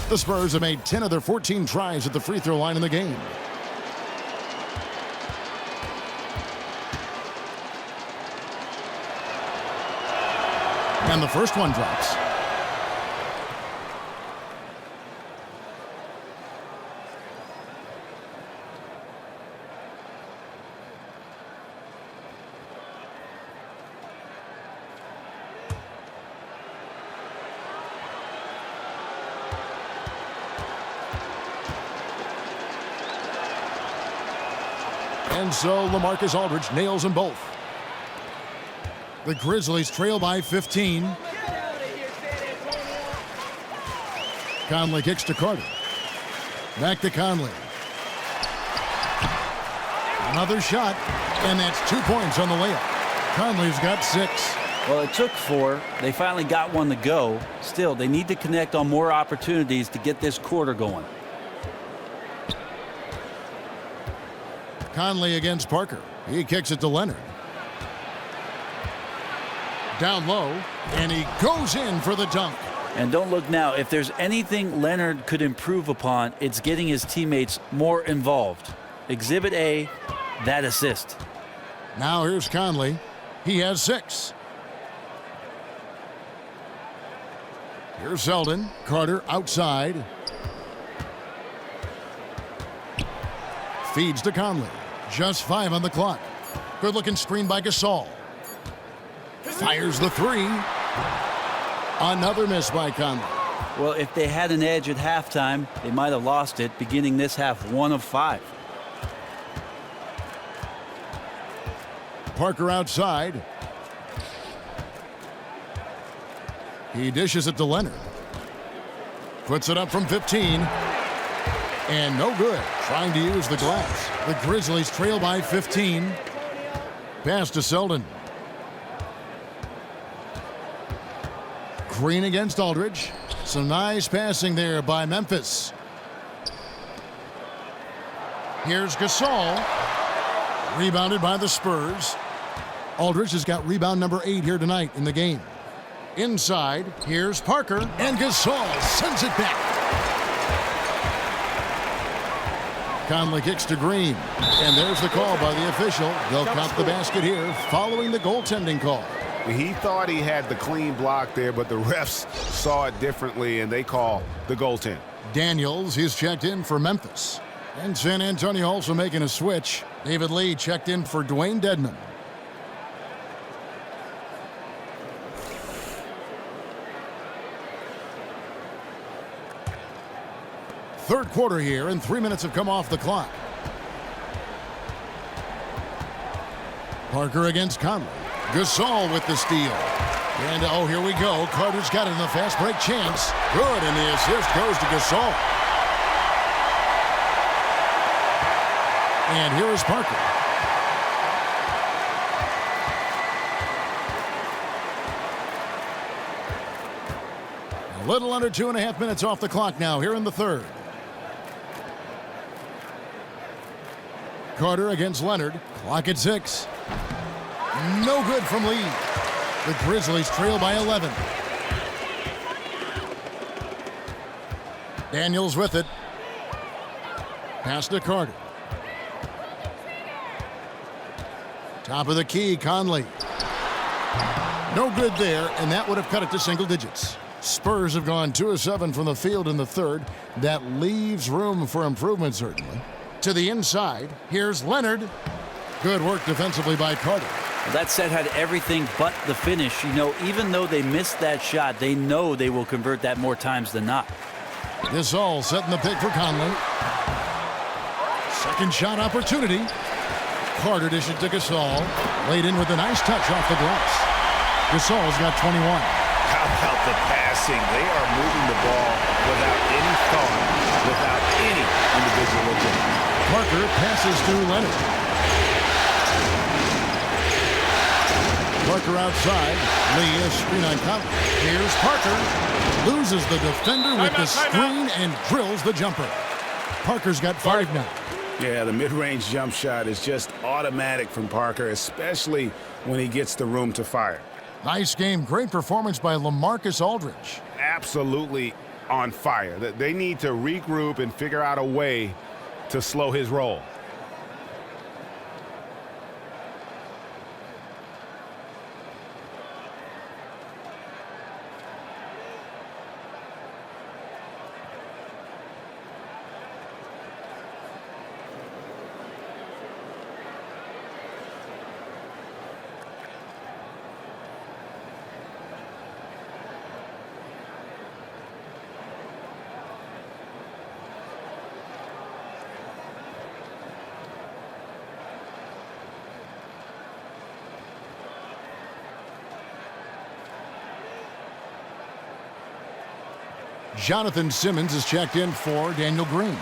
The Spurs have made 10 of their 14 tries at the free throw line in the game. And the first one drops. And so LaMarcus Aldridge nails them both. The Grizzlies trail by 15. Conley kicks to Carter. Back to Conley. Another shot, and that's 2 points on the layup. Conley's got 6. Well, it took 4. They finally got one to go. Still, they need to connect on more opportunities to get this quarter going. Conley against Parker. He kicks it to Leonard. Down low, and he goes in for the dunk. And don't look now. If there's anything Leonard could improve upon, it's getting his teammates more involved. Exhibit A, that assist. Now here's Conley. He has 6. Here's Zeldin. Carter outside. Feeds to Conley. Just 5 on the clock. Good-looking screen by Gasol. Fires the 3. Another miss by Conley. Well, if they had an edge at halftime, they might have lost it, beginning this half 1 of 5. Parker outside. He dishes it to Leonard. Puts it up from 15. And no good. Trying to use the glass. The Grizzlies trail by 15. Pass to Zeldin. Green against Aldridge. Some nice passing there by Memphis. Here's Gasol. Rebounded by the Spurs. Aldridge has got rebound number 8 here tonight in the game. Inside, here's Parker. And Gasol sends it back. Conley kicks to Green. And there's the call by the official. They'll count the basket here following the goaltending call. He thought he had the clean block there, but the refs saw it differently, and they call the goaltend. Daniels is checked in for Memphis. And San Antonio also making a switch. David Lee checked in for Dwayne Dedmon. Third quarter here, and 3 minutes have come off the clock. Parker against Conley. Gasol with the steal. And oh, here we go. Carter's got it in the fast break chance. Good, and the assist goes to Gasol. And here is Parker. A little under 2.5 minutes off the clock now here in the third. Carter against Leonard. Clock at 6. No good from Lee. The Grizzlies trail by 11. Daniels with it. Pass to Carter. Top of the key, Conley. No good there, and that would have cut it to single digits. Spurs have gone 2 of 7 from the field in the third. That leaves room for improvement, certainly. To the inside, here's Leonard. Good work defensively by Carter. That set had everything but the finish. You know, even though they missed that shot, they know they will convert that more times than not. Gasol setting the pick for Conley. Second shot opportunity. Carter dishes to Gasol. Laid in with a nice touch off the glass. Gasol's got 21. How about the passing? They are moving the ball without any thought, without any individual agenda. Parker passes to Leonard. Parker outside. Lee is screen on Conley. Here's Parker. Loses the defender with the screen and drills the jumper. Parker's got 5 now. Yeah, the mid-range jump shot is just automatic from Parker, especially when he gets the room to fire. Nice game. Great performance by LaMarcus Aldridge. Absolutely on fire. They need to regroup and figure out a way to slow his roll. Jonathan Simmons is checked in for Daniel Green.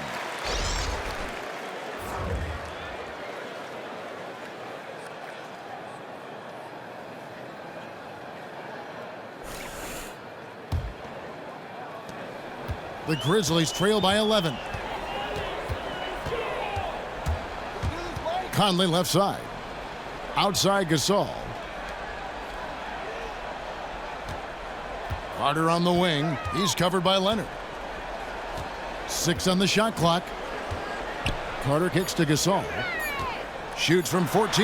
The Grizzlies trail by 11. Conley left side. Outside Gasol. Carter on the wing. He's covered by Leonard. 6 on the shot clock. Carter kicks to Gasol. Shoots from 14.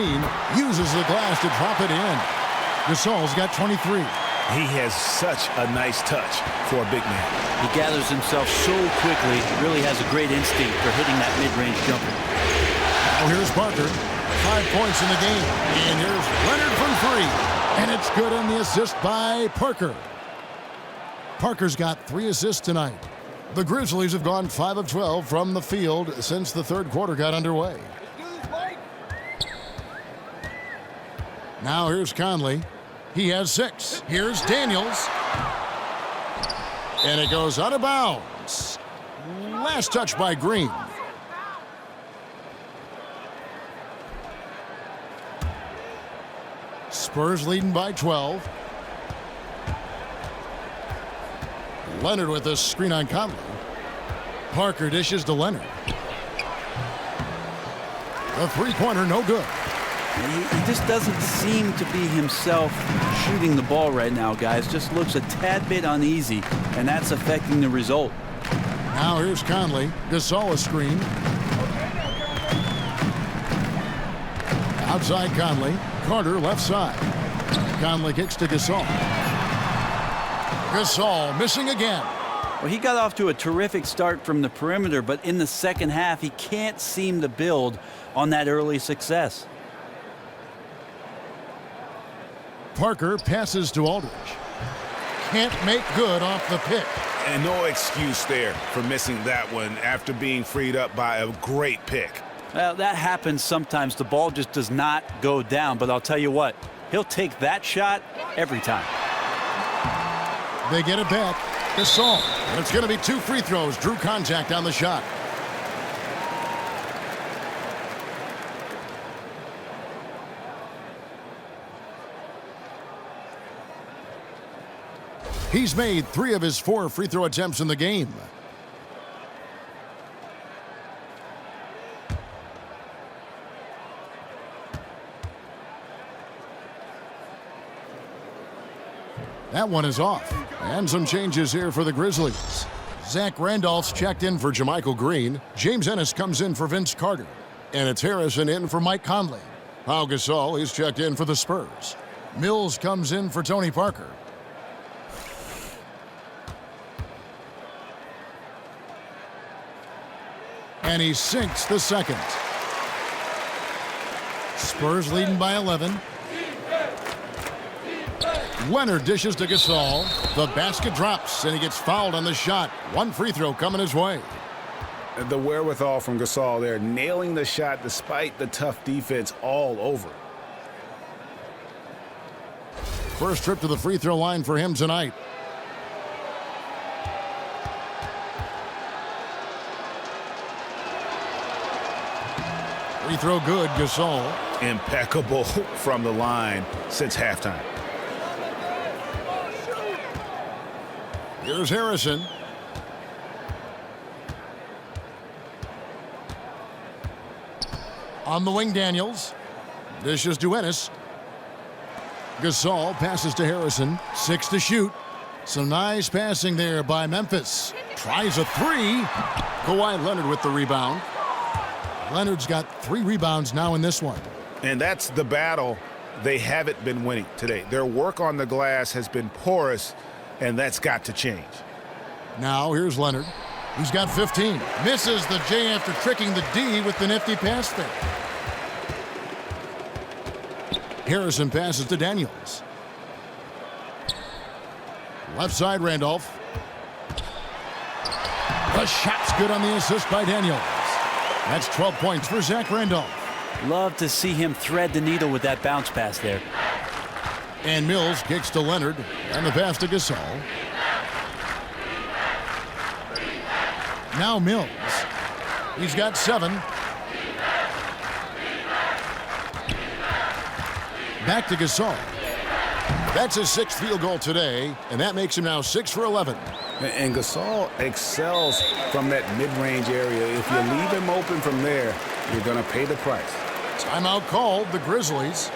Uses the glass to drop it in. Gasol's got 23. He has such a nice touch for a big man. He gathers himself so quickly. Really has a great instinct for hitting that mid-range jumper. Now here's Parker. 5 points in the game. And here's Leonard from 3. And it's good on the assist by Parker. Parker's got 3 assists tonight. The Grizzlies have gone 5 of 12 from the field since the third quarter got underway. Now here's Conley. He has 6. Here's Daniels. And it goes out of bounds. Last touch by Green. Spurs leading by 12. Leonard with a screen on Conley. Parker dishes to Leonard. The three-pointer, no good. He just doesn't seem to be himself shooting the ball right now, guys. Just looks a tad bit uneasy, and that's affecting the result. Now here's Conley. Gasol a screen. Outside Conley. Carter left side. Conley kicks to Gasol. Gasol missing again. Well, he got off to a terrific start from the perimeter, but in the second half, he can't seem to build on that early success. Parker passes to Aldridge. Can't make good off the pick. And no excuse there for missing that one after being freed up by a great pick. Well, that happens sometimes. The ball just does not go down, but I'll tell you what, he'll take that shot every time. They get it back. Gasol. And it's going to be 2 free throws. Drew contact on the shot. He's made 3 of his 4 free throw attempts in the game. That one is off. And some changes here for the Grizzlies. Zach Randolph's checked in for Jermichael Green. James Ennis comes in for Vince Carter. And it's Harrison in for Mike Conley. Pau Gasol is checked in for the Spurs. Mills comes in for Tony Parker. And he sinks the second. Spurs leading by 11. Leonard dishes to Gasol. The basket drops, and he gets fouled on the shot. One free throw coming his way. The wherewithal from Gasol there, nailing the shot despite the tough defense all over. First trip to the free throw line for him tonight. Free throw good, Gasol. Impeccable from the line since halftime. Here's Harrison. On the wing, Daniels. Dishes to Ennis. Gasol passes to Harrison. 6 to shoot. Some nice passing there by Memphis. Tries a three. Kawhi Leonard with the rebound. Leonard's got 3 rebounds now in this one. And that's the battle they haven't been winning today. Their work on the glass has been porous, and that's got to change. Now here's Leonard. He's got 15. Misses the J after tricking the D with the nifty pass there. Harrison passes to Daniels. Left side, Randolph. The shot's good on the assist by Daniels. That's 12 points for Zach Randolph. Love to see him thread the needle with that bounce pass there. And Mills kicks to Leonard, and the pass to Gasol. Now Mills. He's got 7. Back to Gasol. That's his 6th field goal today, and that makes him now 6 for 11. And Gasol excels from that mid-range area. If you leave him open from there, you're going to pay the price. Timeout called, the Grizzlies.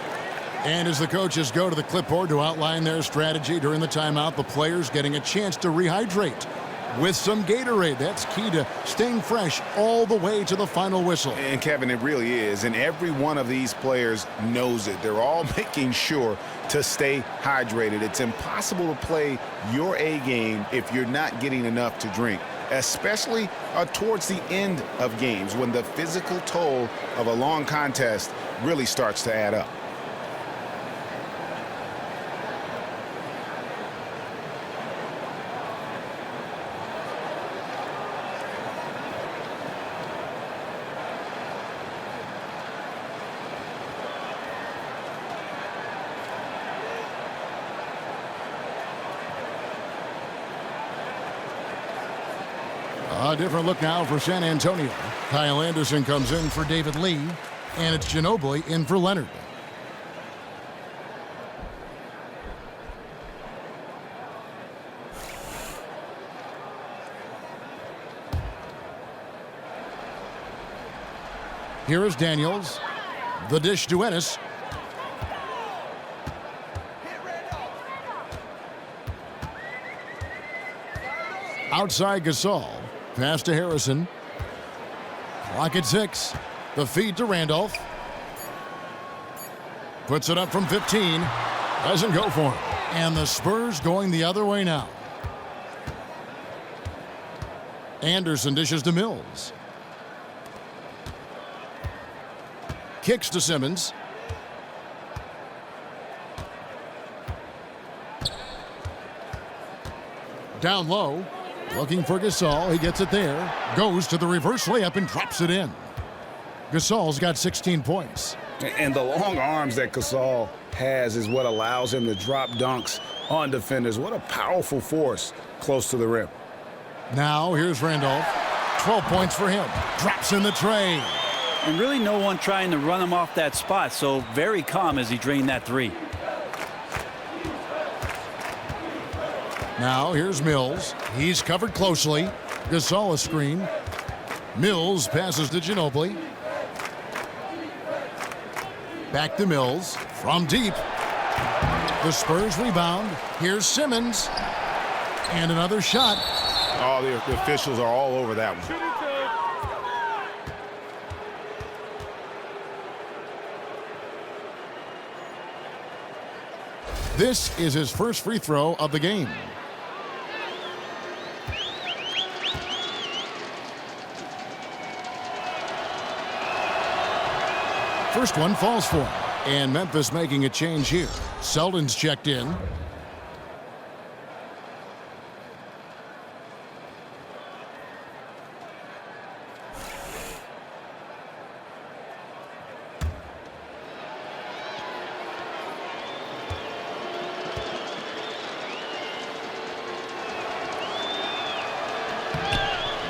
And as the coaches go to the clipboard to outline their strategy during the timeout, the players getting a chance to rehydrate with some Gatorade. That's key to staying fresh all the way to the final whistle. And Kevin, it really is. And every one of these players knows it. They're all making sure to stay hydrated. It's impossible to play your A game if you're not getting enough to drink, especially towards the end of games when the physical toll of a long contest really starts to add up. A different look now for San Antonio. Kyle Anderson comes in for David Lee, and it's Ginobili in for Leonard. Here is Daniels. The dish to Ennis. Outside Gasol. Pass to Harrison. Clock at 6. The feed to Randolph. Puts it up from 15. Doesn't go for it. And the Spurs going the other way now. Anderson dishes to Mills. Kicks to Simmons. Down low. Looking for Gasol. He gets it there. Goes to the reverse layup and drops it in. Gasol's got 16 points. And the long arms that Gasol has is what allows him to drop dunks on defenders. What a powerful force close to the rim. Now here's Randolph. 12 points for him. Drops in the tray. And really no one trying to run him off that spot, so very calm as he drained that 3. Now here's Mills. He's covered closely. Gasol a screen. Mills passes to Ginobili. Back to Mills from deep. The Spurs rebound. Here's Simmons. And another shot. Oh, the officials are all over that one. This is his first free throw of the game. First one falls for him. And Memphis making a change here. Selden's checked in.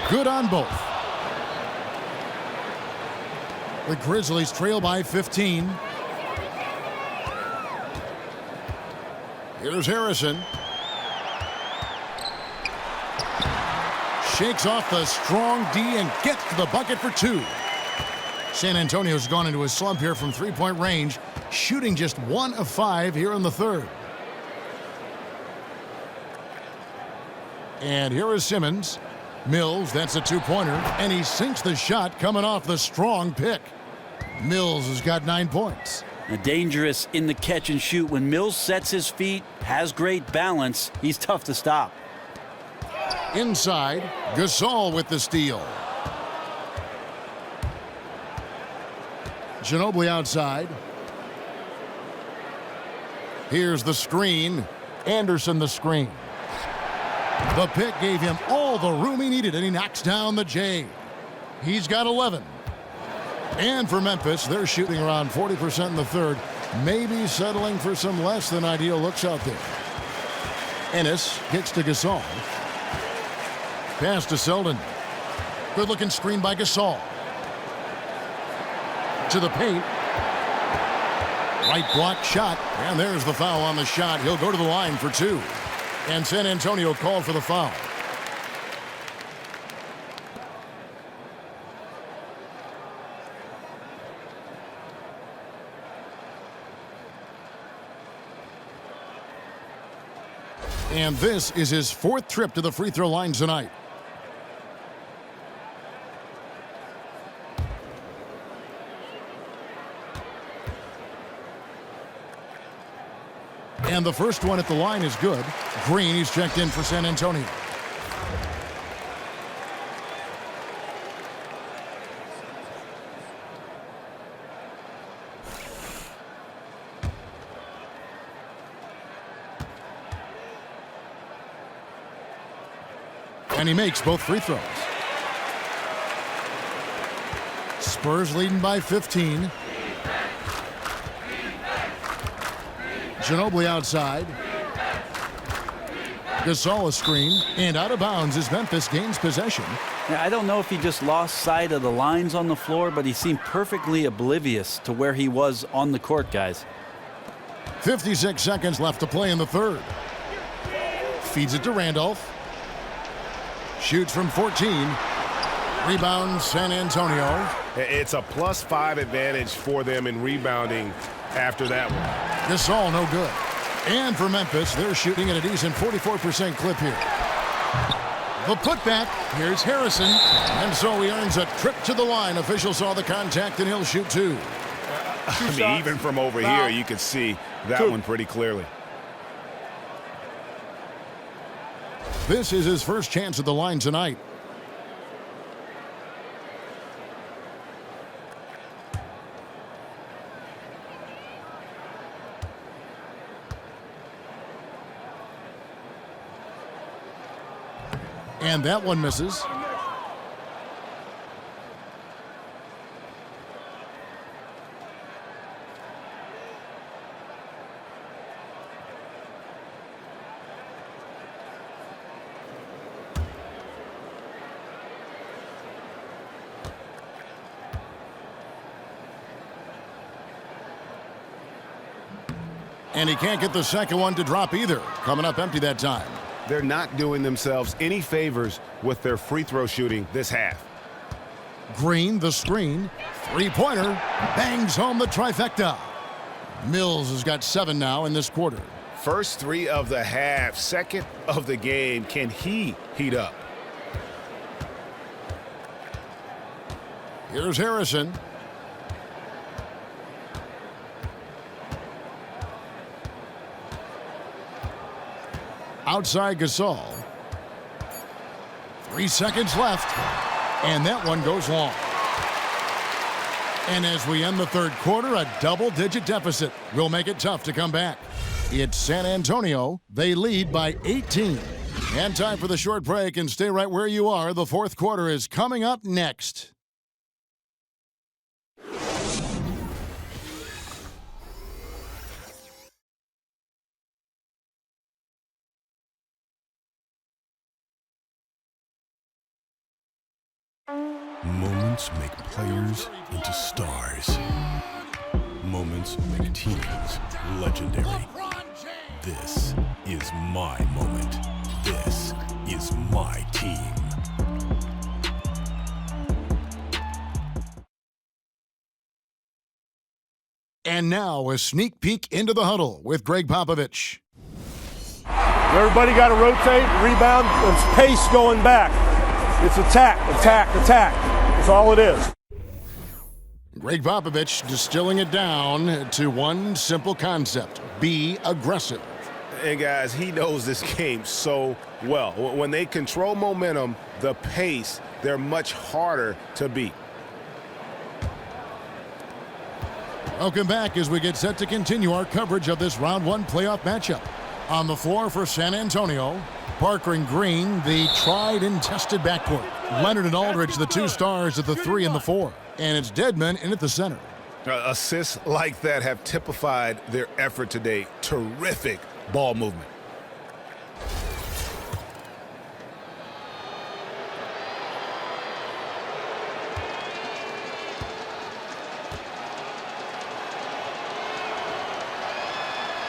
Good on both. The Grizzlies trail by 15. Here's Harrison. Shakes off the strong D and gets to the bucket for 2. San Antonio's gone into a slump here from three-point range, shooting just 1 of 5 here in the third. And here is Simmons. Mills, that's a two-pointer, and he sinks the shot coming off the strong pick. Mills has got 9 points. Dangerous in the catch and shoot. When Mills sets his feet, has great balance, he's tough to stop. Inside, Gasol with the steal. Ginobili outside. Here's the screen. Anderson the screen. The pick gave him all the room he needed, and he knocks down the J. He's got 11. And for Memphis, they're shooting around 40% in the third, maybe settling for some less than ideal looks out there. Ennis kicks to Gasol. Pass to Selden. Good-looking screen by Gasol. To the paint. Right block shot, and there's the foul on the shot. He'll go to the line for 2. And San Antonio called for the foul. And this is his 4th trip to the free throw line tonight. And the first one at the line is good. Green, he's checked in for San Antonio. And he makes both free throws. Spurs leading by 15. Ginobili outside. Gasol a screen, and out of bounds as Memphis gains possession. Now, I don't know if he just lost sight of the lines on the floor, but he seemed perfectly oblivious to where he was on the court, guys. 56 seconds left to play in the third. Feeds it to Randolph. Shoots from 14. Rebound San Antonio. It's a +5 advantage for them in rebounding after that one. Gasol no good. And for Memphis, they're shooting at a decent 44% clip here. The putback. Here's Harrison. And so he earns a trip to the line. Official saw the contact, and he'll shoot 2. I mean, even from over here, you could see that one pretty clearly. This is his first chance at the line tonight. And that one misses. And he can't get the second one to drop either. Coming up empty that time. They're not doing themselves any favors with their free throw shooting this half. Green, the screen. Three-pointer. Bangs home the trifecta. Mills has got 7 now in this quarter. First 3 of the half, second of the game. Can he heat up? Here's Harrison. Outside Gasol. 3 seconds left. And that one goes long. And as we end the third quarter, a double-digit deficit will make it tough to come back. It's San Antonio. They lead by 18. And time for the short break, and stay right where you are. The fourth quarter is coming up next. Moments make players into stars. Moments make teams legendary. This is my moment. This is my team. And now a sneak peek into the huddle with Greg Popovich. Everybody got to rotate, rebound, and pace going back. It's attack, attack, attack. That's all it is. Greg Popovich distilling it down to one simple concept: be aggressive. And guys, he knows this game so well. When they control momentum, the pace, they're much harder to beat. Welcome back as we get set to continue our coverage of this round one playoff matchup. On the floor for San Antonio, Parker and Green, the tried and tested backcourt. Leonard and Aldridge, the two stars at the 3 and the 4. And it's Dedmon in at the center. Assists like that have typified their effort today. Terrific ball movement.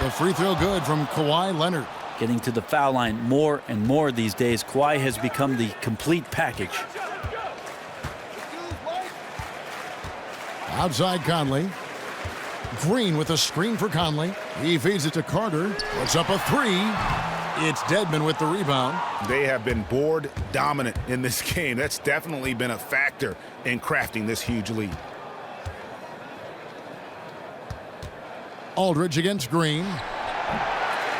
The free throw good from Kawhi Leonard. Getting to the foul line more and more these days. Kawhi has become the complete package. Outside Conley. Green with a screen for Conley. He feeds it to Carter. Puts up a 3. It's Dedmon with the rebound. They have been board dominant in this game. That's definitely been a factor in crafting this huge lead. Aldridge against Green.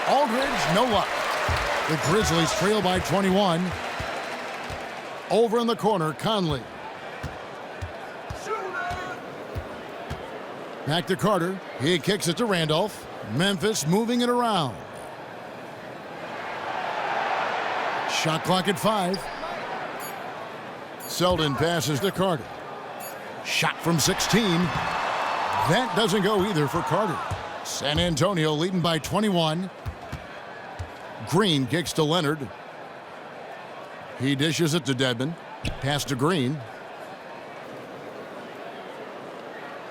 Aldridge, no luck. The Grizzlies trail by 21. Over in the corner, Conley. Back to Carter. He kicks it to Randolph. Memphis moving it around. Shot clock at 5. Selden passes to Carter. Shot from 16. That doesn't go either for Carter. San Antonio leading by 21. Green kicks to Leonard. He dishes it to Dedmon. Pass to Green.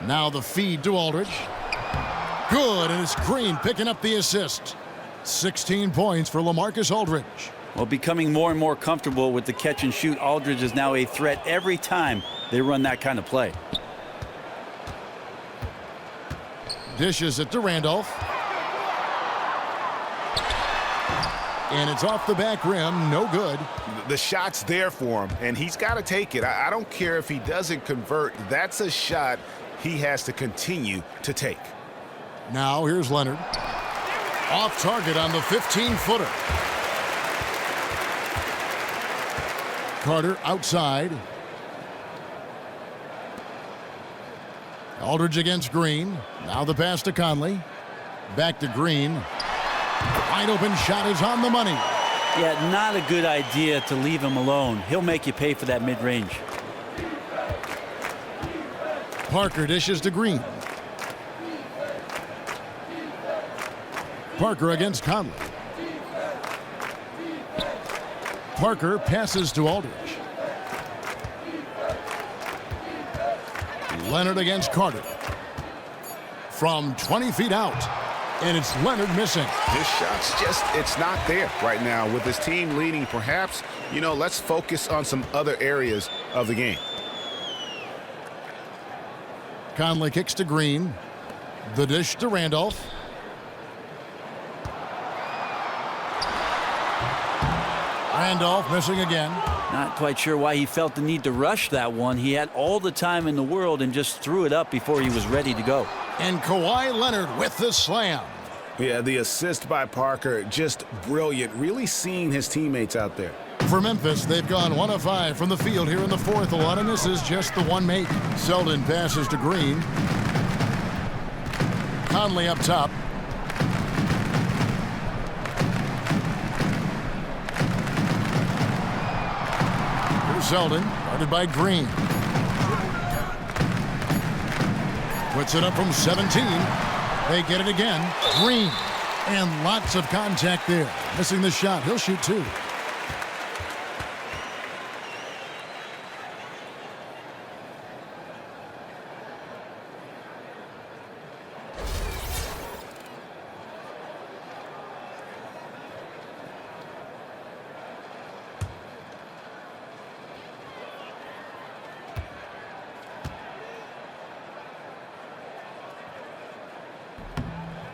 Now the feed to Aldridge. Good, and it's Green picking up the assist. 16 points for LaMarcus Aldridge. Well, becoming more and more comfortable with the catch and shoot, Aldridge is now a threat every time they run that kind of play. Dishes it to Randolph. And it's off the back rim, no good. The shot's there for him, and he's got to take it. I don't care if he doesn't convert. That's a shot he has to continue to take. Now here's Leonard. Off target on the 15-footer. Carter outside. Aldridge against Green. Now the pass to Conley. Back to Green. Wide open shot is on the money. Yeah, not a good idea to leave him alone. He'll make you pay for that mid-range. Parker dishes to Green. Parker against Conley. Parker passes to Aldridge. Leonard against Carter. From 20 feet out. And it's Leonard missing. His shot's just, it's not there right now. With his team leading, perhaps, let's focus on some other areas of the game. Conley kicks to Green. The dish to Randolph. Randolph missing again. Not quite sure why he felt the need to rush that one. He had all the time in the world and just threw it up before he was ready to go. And Kawhi Leonard with the slam. Yeah, the assist by Parker, just brilliant. Really seeing his teammates out there. For Memphis, they've gone 1 of 5 from the field here in the fourth. A lot of misses, just the one make. Selden passes to Green. Conley up top. Here's Selden, guarded by Green. Puts it up from 17. They get it again. Green. And lots of contact there. Missing the shot. He'll shoot 2.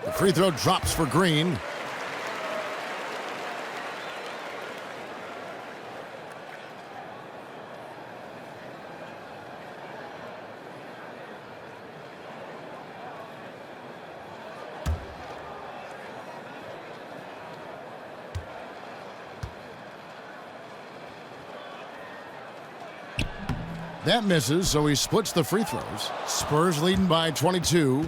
The free throw drops for Green. That misses, so he splits the free throws. Spurs leading by 22.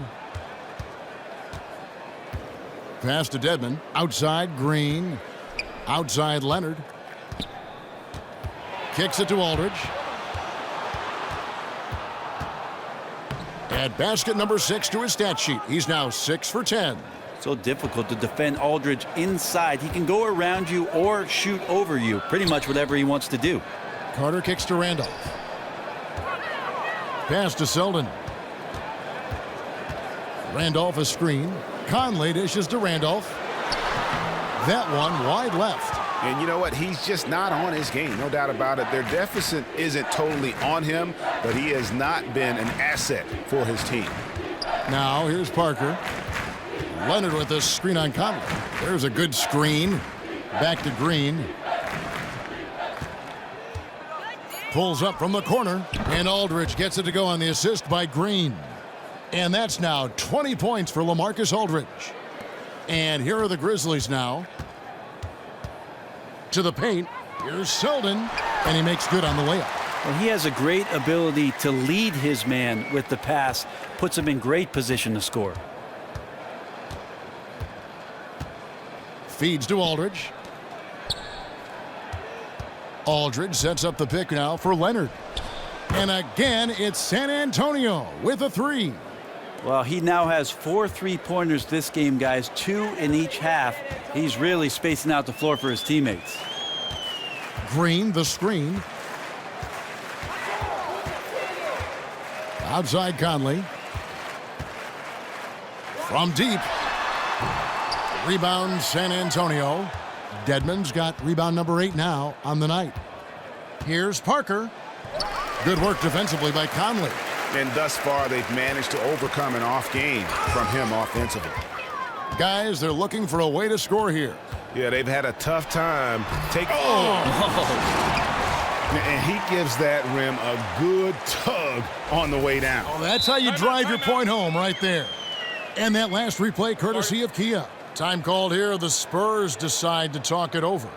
Pass to Dedmon. Outside, Green. Outside, Leonard. Kicks it to Aldridge. Add basket number 6 to his stat sheet. He's now 6 for 10. So difficult to defend Aldridge inside. He can go around you or shoot over you. Pretty much whatever he wants to do. Carter kicks to Randolph. Pass to Selden. Randolph a screen. Conley dishes to Randolph. That one wide left. And you know what? He's just not on his game. No doubt about it. Their deficit isn't totally on him, but he has not been an asset for his team. Now here's Parker. Leonard with a screen on Conley. There's a good screen. Back to Green. Pulls up from the corner. And Aldridge gets it to go on the assist by Green. And that's now 20 points for LaMarcus Aldridge. And here are the Grizzlies now. To the paint. Here's Selden. And he makes good on the layup. Well, he has a great ability to lead his man with the pass. Puts him in great position to score. Feeds to Aldridge. Aldridge sets up the pick now for Leonard. And again, it's San Antonio with a 3. Well, he now has 4 3-pointers this game, guys, 2 in each half. He's really spacing out the floor for his teammates. Green, the screen. Outside Conley. From deep. Rebound San Antonio. Dedmon's got rebound number 8 now on the night. Here's Parker. Good work defensively by Conley. And thus far, they've managed to overcome an off game from him offensively. Guys, they're looking for a way to score here. Yeah, they've had a tough time taking. And he gives that rim a good tug on the way down. Oh, that's how you drive your point home right there. And that last replay courtesy of Kia. Time called here. The Spurs decide to talk it over.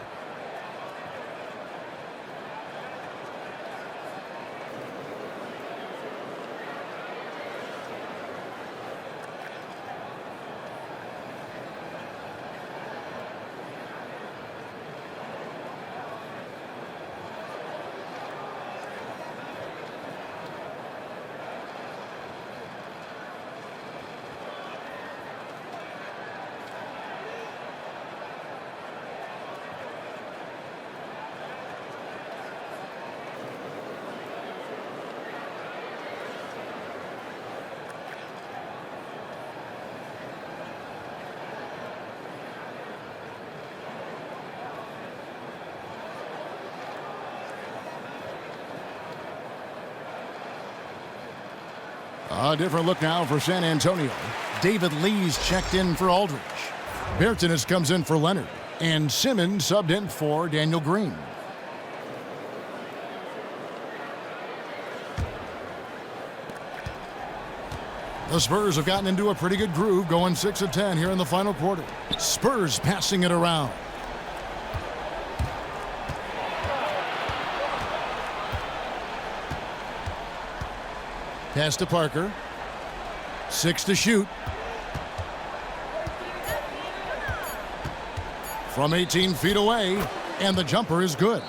A different look now for San Antonio. David Lee's checked in for Aldridge. Bertanis comes in for Leonard. And Simmons subbed in for Daniel Green. The Spurs have gotten into a pretty good groove, going 6 of 10 here in the final quarter. Spurs passing it around. Pass to Parker. 6 to shoot. From 18 feet away, and the jumper is good.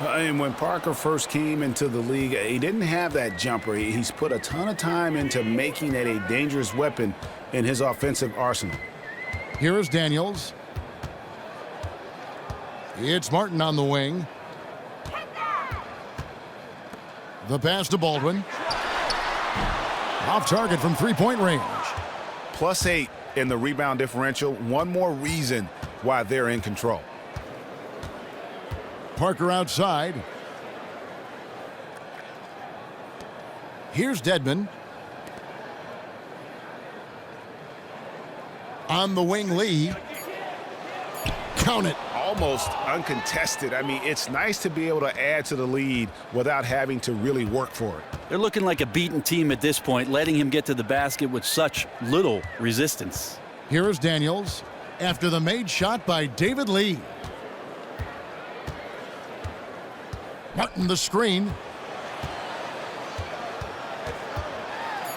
And when Parker first came into the league, he didn't have that jumper. He's put a ton of time into making it a dangerous weapon in his offensive arsenal. Here is Daniels. It's Martin on the wing. The pass to Baldwin. Off target from three-point range. +8 in the rebound differential. One more reason why they're in control. Parker outside. Here's Dedmon. On the wing, Lee. Count it. Almost uncontested. I mean, it's nice to be able to add to the lead without having to really work for it. They're looking like a beaten team at this point, letting him get to the basket with such little resistance. Here is Daniels after the made shot by David Lee. Martin the screen.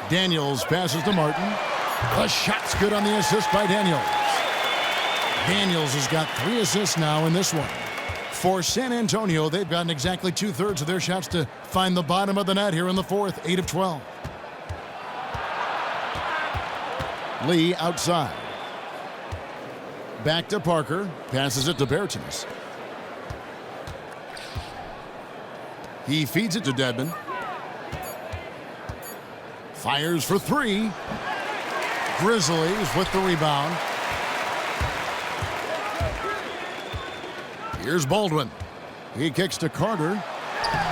Daniels passes to Martin. The shot's good on the assist by Daniels. Daniels has got 3 assists now in this one. For San Antonio, they've gotten exactly 2/3 of their shots to find the bottom of the net here in the fourth, 8 of 12. Lee outside. Back to Parker. Passes it to Bertens. He feeds it to Dedmon. Fires for 3. Grizzlies with the rebound. Here's Baldwin. He kicks to Carter.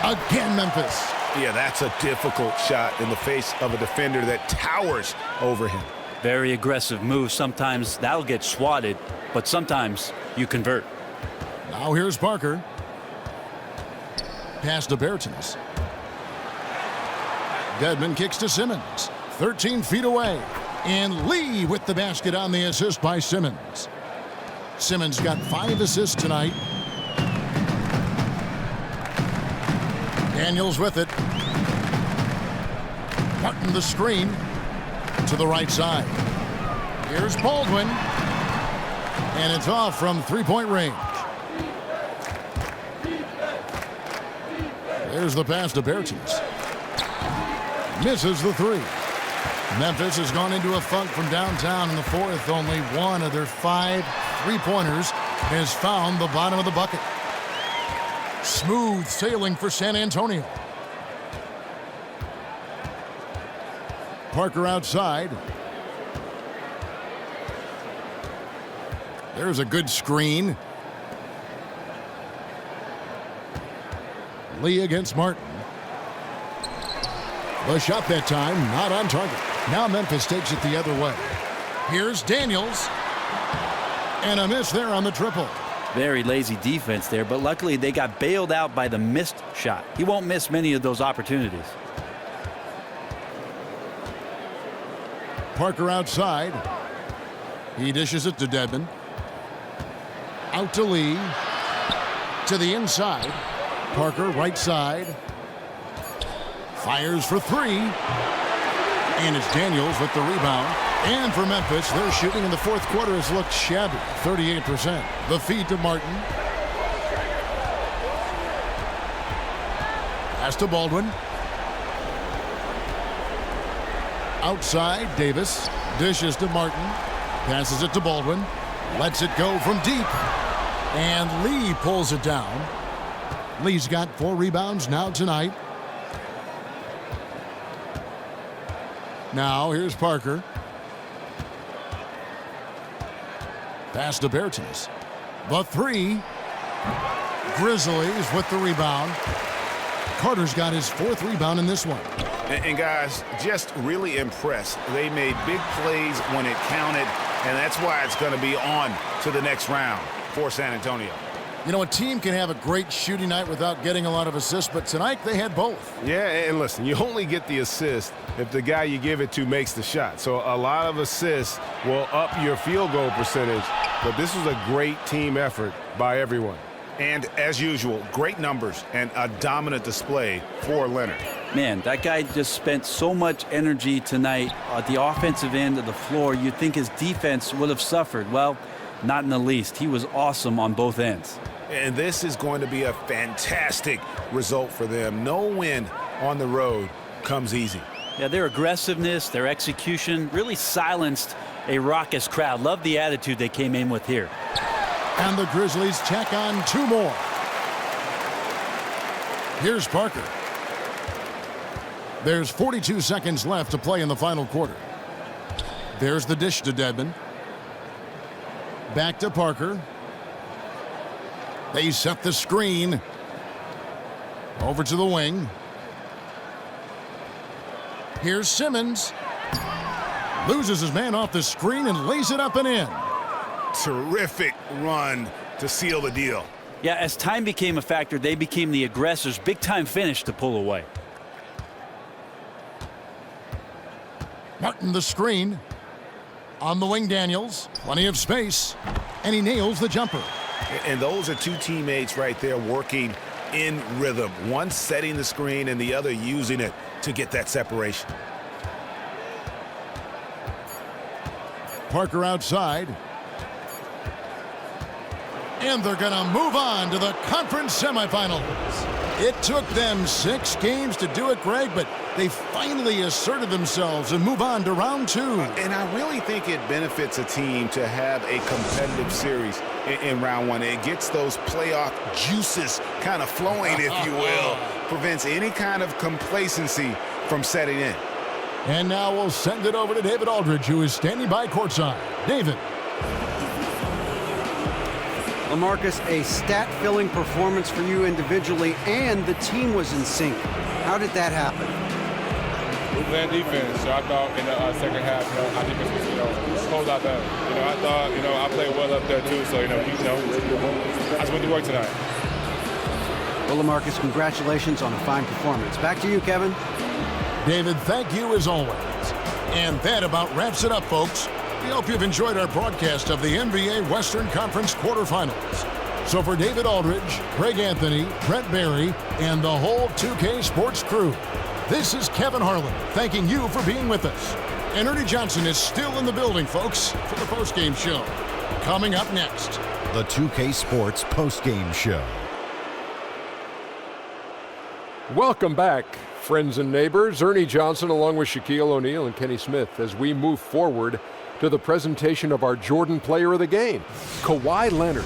Again, Memphis. Yeah, that's a difficult shot in the face of a defender that towers over him. Very aggressive move. Sometimes that'll get swatted, but sometimes you convert. Now here's Parker. Pass to Bertens. Dedmon kicks to Simmons. 13 feet away. And Lee with the basket on the assist by Simmons. Simmons got 5 assists tonight. Daniels with it. Martin the screen to the right side. Here's Baldwin. And it's off from three-point range. There's the pass to Bertens. Misses the 3. Memphis has gone into a funk from downtown in the fourth. Only one of their 5 three-pointers has found the bottom of the bucket. Smooth sailing for San Antonio. Parker outside. There's a good screen. Lee against Martin. The shot that time, not on target. Now Memphis takes it the other way. Here's Daniels. And a miss there on the triple. Very lazy defense there, but luckily they got bailed out by the missed shot. He won't miss many of those opportunities. Parker outside. He dishes it to Dedmon. Out to Lee. To the inside. Parker right side. Fires for 3. And it's Daniels with the rebound. And for Memphis, their shooting in the fourth quarter has looked shabby, 38%. The feed to Martin. Pass to Baldwin. Outside, Davis. Dishes to Martin. Passes it to Baldwin. Lets it go from deep. And Lee pulls it down. Lee's got 4 rebounds now tonight. Now here's Parker. Pass to Bertens. The 3. Grizzlies with the rebound. Carter's got his 4th rebound in this one. And guys, just really impressed. They made big plays when it counted, and that's why it's going to be on to the next round for San Antonio. You know, a team can have a great shooting night without getting a lot of assists, but tonight they had both. Yeah, and listen, you only get the assist if the guy you give it to makes the shot. So a lot of assists will up your field goal percentage, but this was a great team effort by everyone. And as usual, great numbers and a dominant display for Leonard. Man, that guy just spent so much energy tonight at the offensive end of the floor. You'd think his defense would have suffered. Well, not in the least. He was awesome on both ends. And this is going to be a fantastic result for them. No win on the road comes easy. Yeah, their aggressiveness, their execution really silenced a raucous crowd. Love the attitude they came in with here. And the Grizzlies check on 2 more. Here's Parker. There's 42 seconds left to play in the final quarter. There's the dish to Dedmon. Back to Parker. They set the screen. Over to the wing. Here's Simmons. Loses his man off the screen and lays it up and in. Terrific run to seal the deal. Yeah, as time became a factor, they became the aggressors. Big time finish to pull away. Martin the screen. On the wing, Daniels. Plenty of space. And he nails the jumper. And those are 2 teammates right there working in rhythm. One setting the screen and the other using it to get that separation. Parker outside. And they're going to move on to the conference semifinals. It took them 6 games to do it, Greg, but they finally asserted themselves and move on to round 2. And I really think it benefits a team to have a competitive series in round 1. It gets those playoff juices kind of flowing, if you will. Prevents any kind of complacency from setting in. And now we'll send it over to David Aldridge, who is standing by courtside. David. LaMarcus, a stat-filling performance for you individually, and the team was in sync. How did that happen? We played defense, so I thought in the second half, our defense was, closed out better. I thought, I played well up there too, so, I just went to work tonight. Well, LaMarcus, congratulations on a fine performance. Back to you, Kevin. David, thank you as always. And that about wraps it up, folks. We hope you've enjoyed our broadcast of the NBA Western Conference quarterfinals. So for David Aldridge, Greg Anthony, Brett Barry, and the whole 2K Sports crew, this is Kevin Harlan thanking you for being with us. And Ernie Johnson is still in the building, folks, for the postgame show. Coming up next, the 2K Sports postgame show. Welcome back, friends and neighbors. Ernie Johnson along with Shaquille O'Neal and Kenny Smith as we move forward to the presentation of our Jordan Player of the Game, Kawhi Leonard.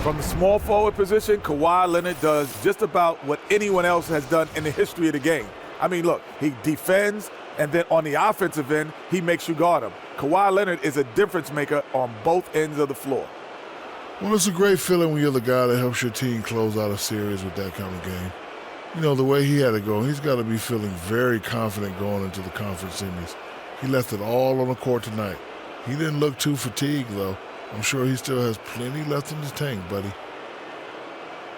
From the small forward position, Kawhi Leonard does just about what anyone else has done in the history of the game. I mean, look, he defends, and then on the offensive end, he makes you guard him. Kawhi Leonard is a difference maker on both ends of the floor. Well, it's a great feeling when you're the guy that helps your team close out a series with that kind of game. The way he had to go, he's got to be feeling very confident going into the conference semis. He left it all on the court tonight. He didn't look too fatigued, though. I'm sure he still has plenty left in his tank, buddy.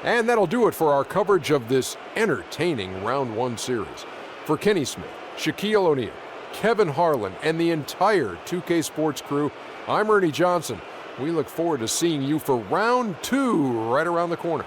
And that'll do it for our coverage of this entertaining Round 1 series. For Kenny Smith, Shaquille O'Neal, Kevin Harlan, and the entire 2K Sports crew, I'm Ernie Johnson. We look forward to seeing you for Round 2 right around the corner.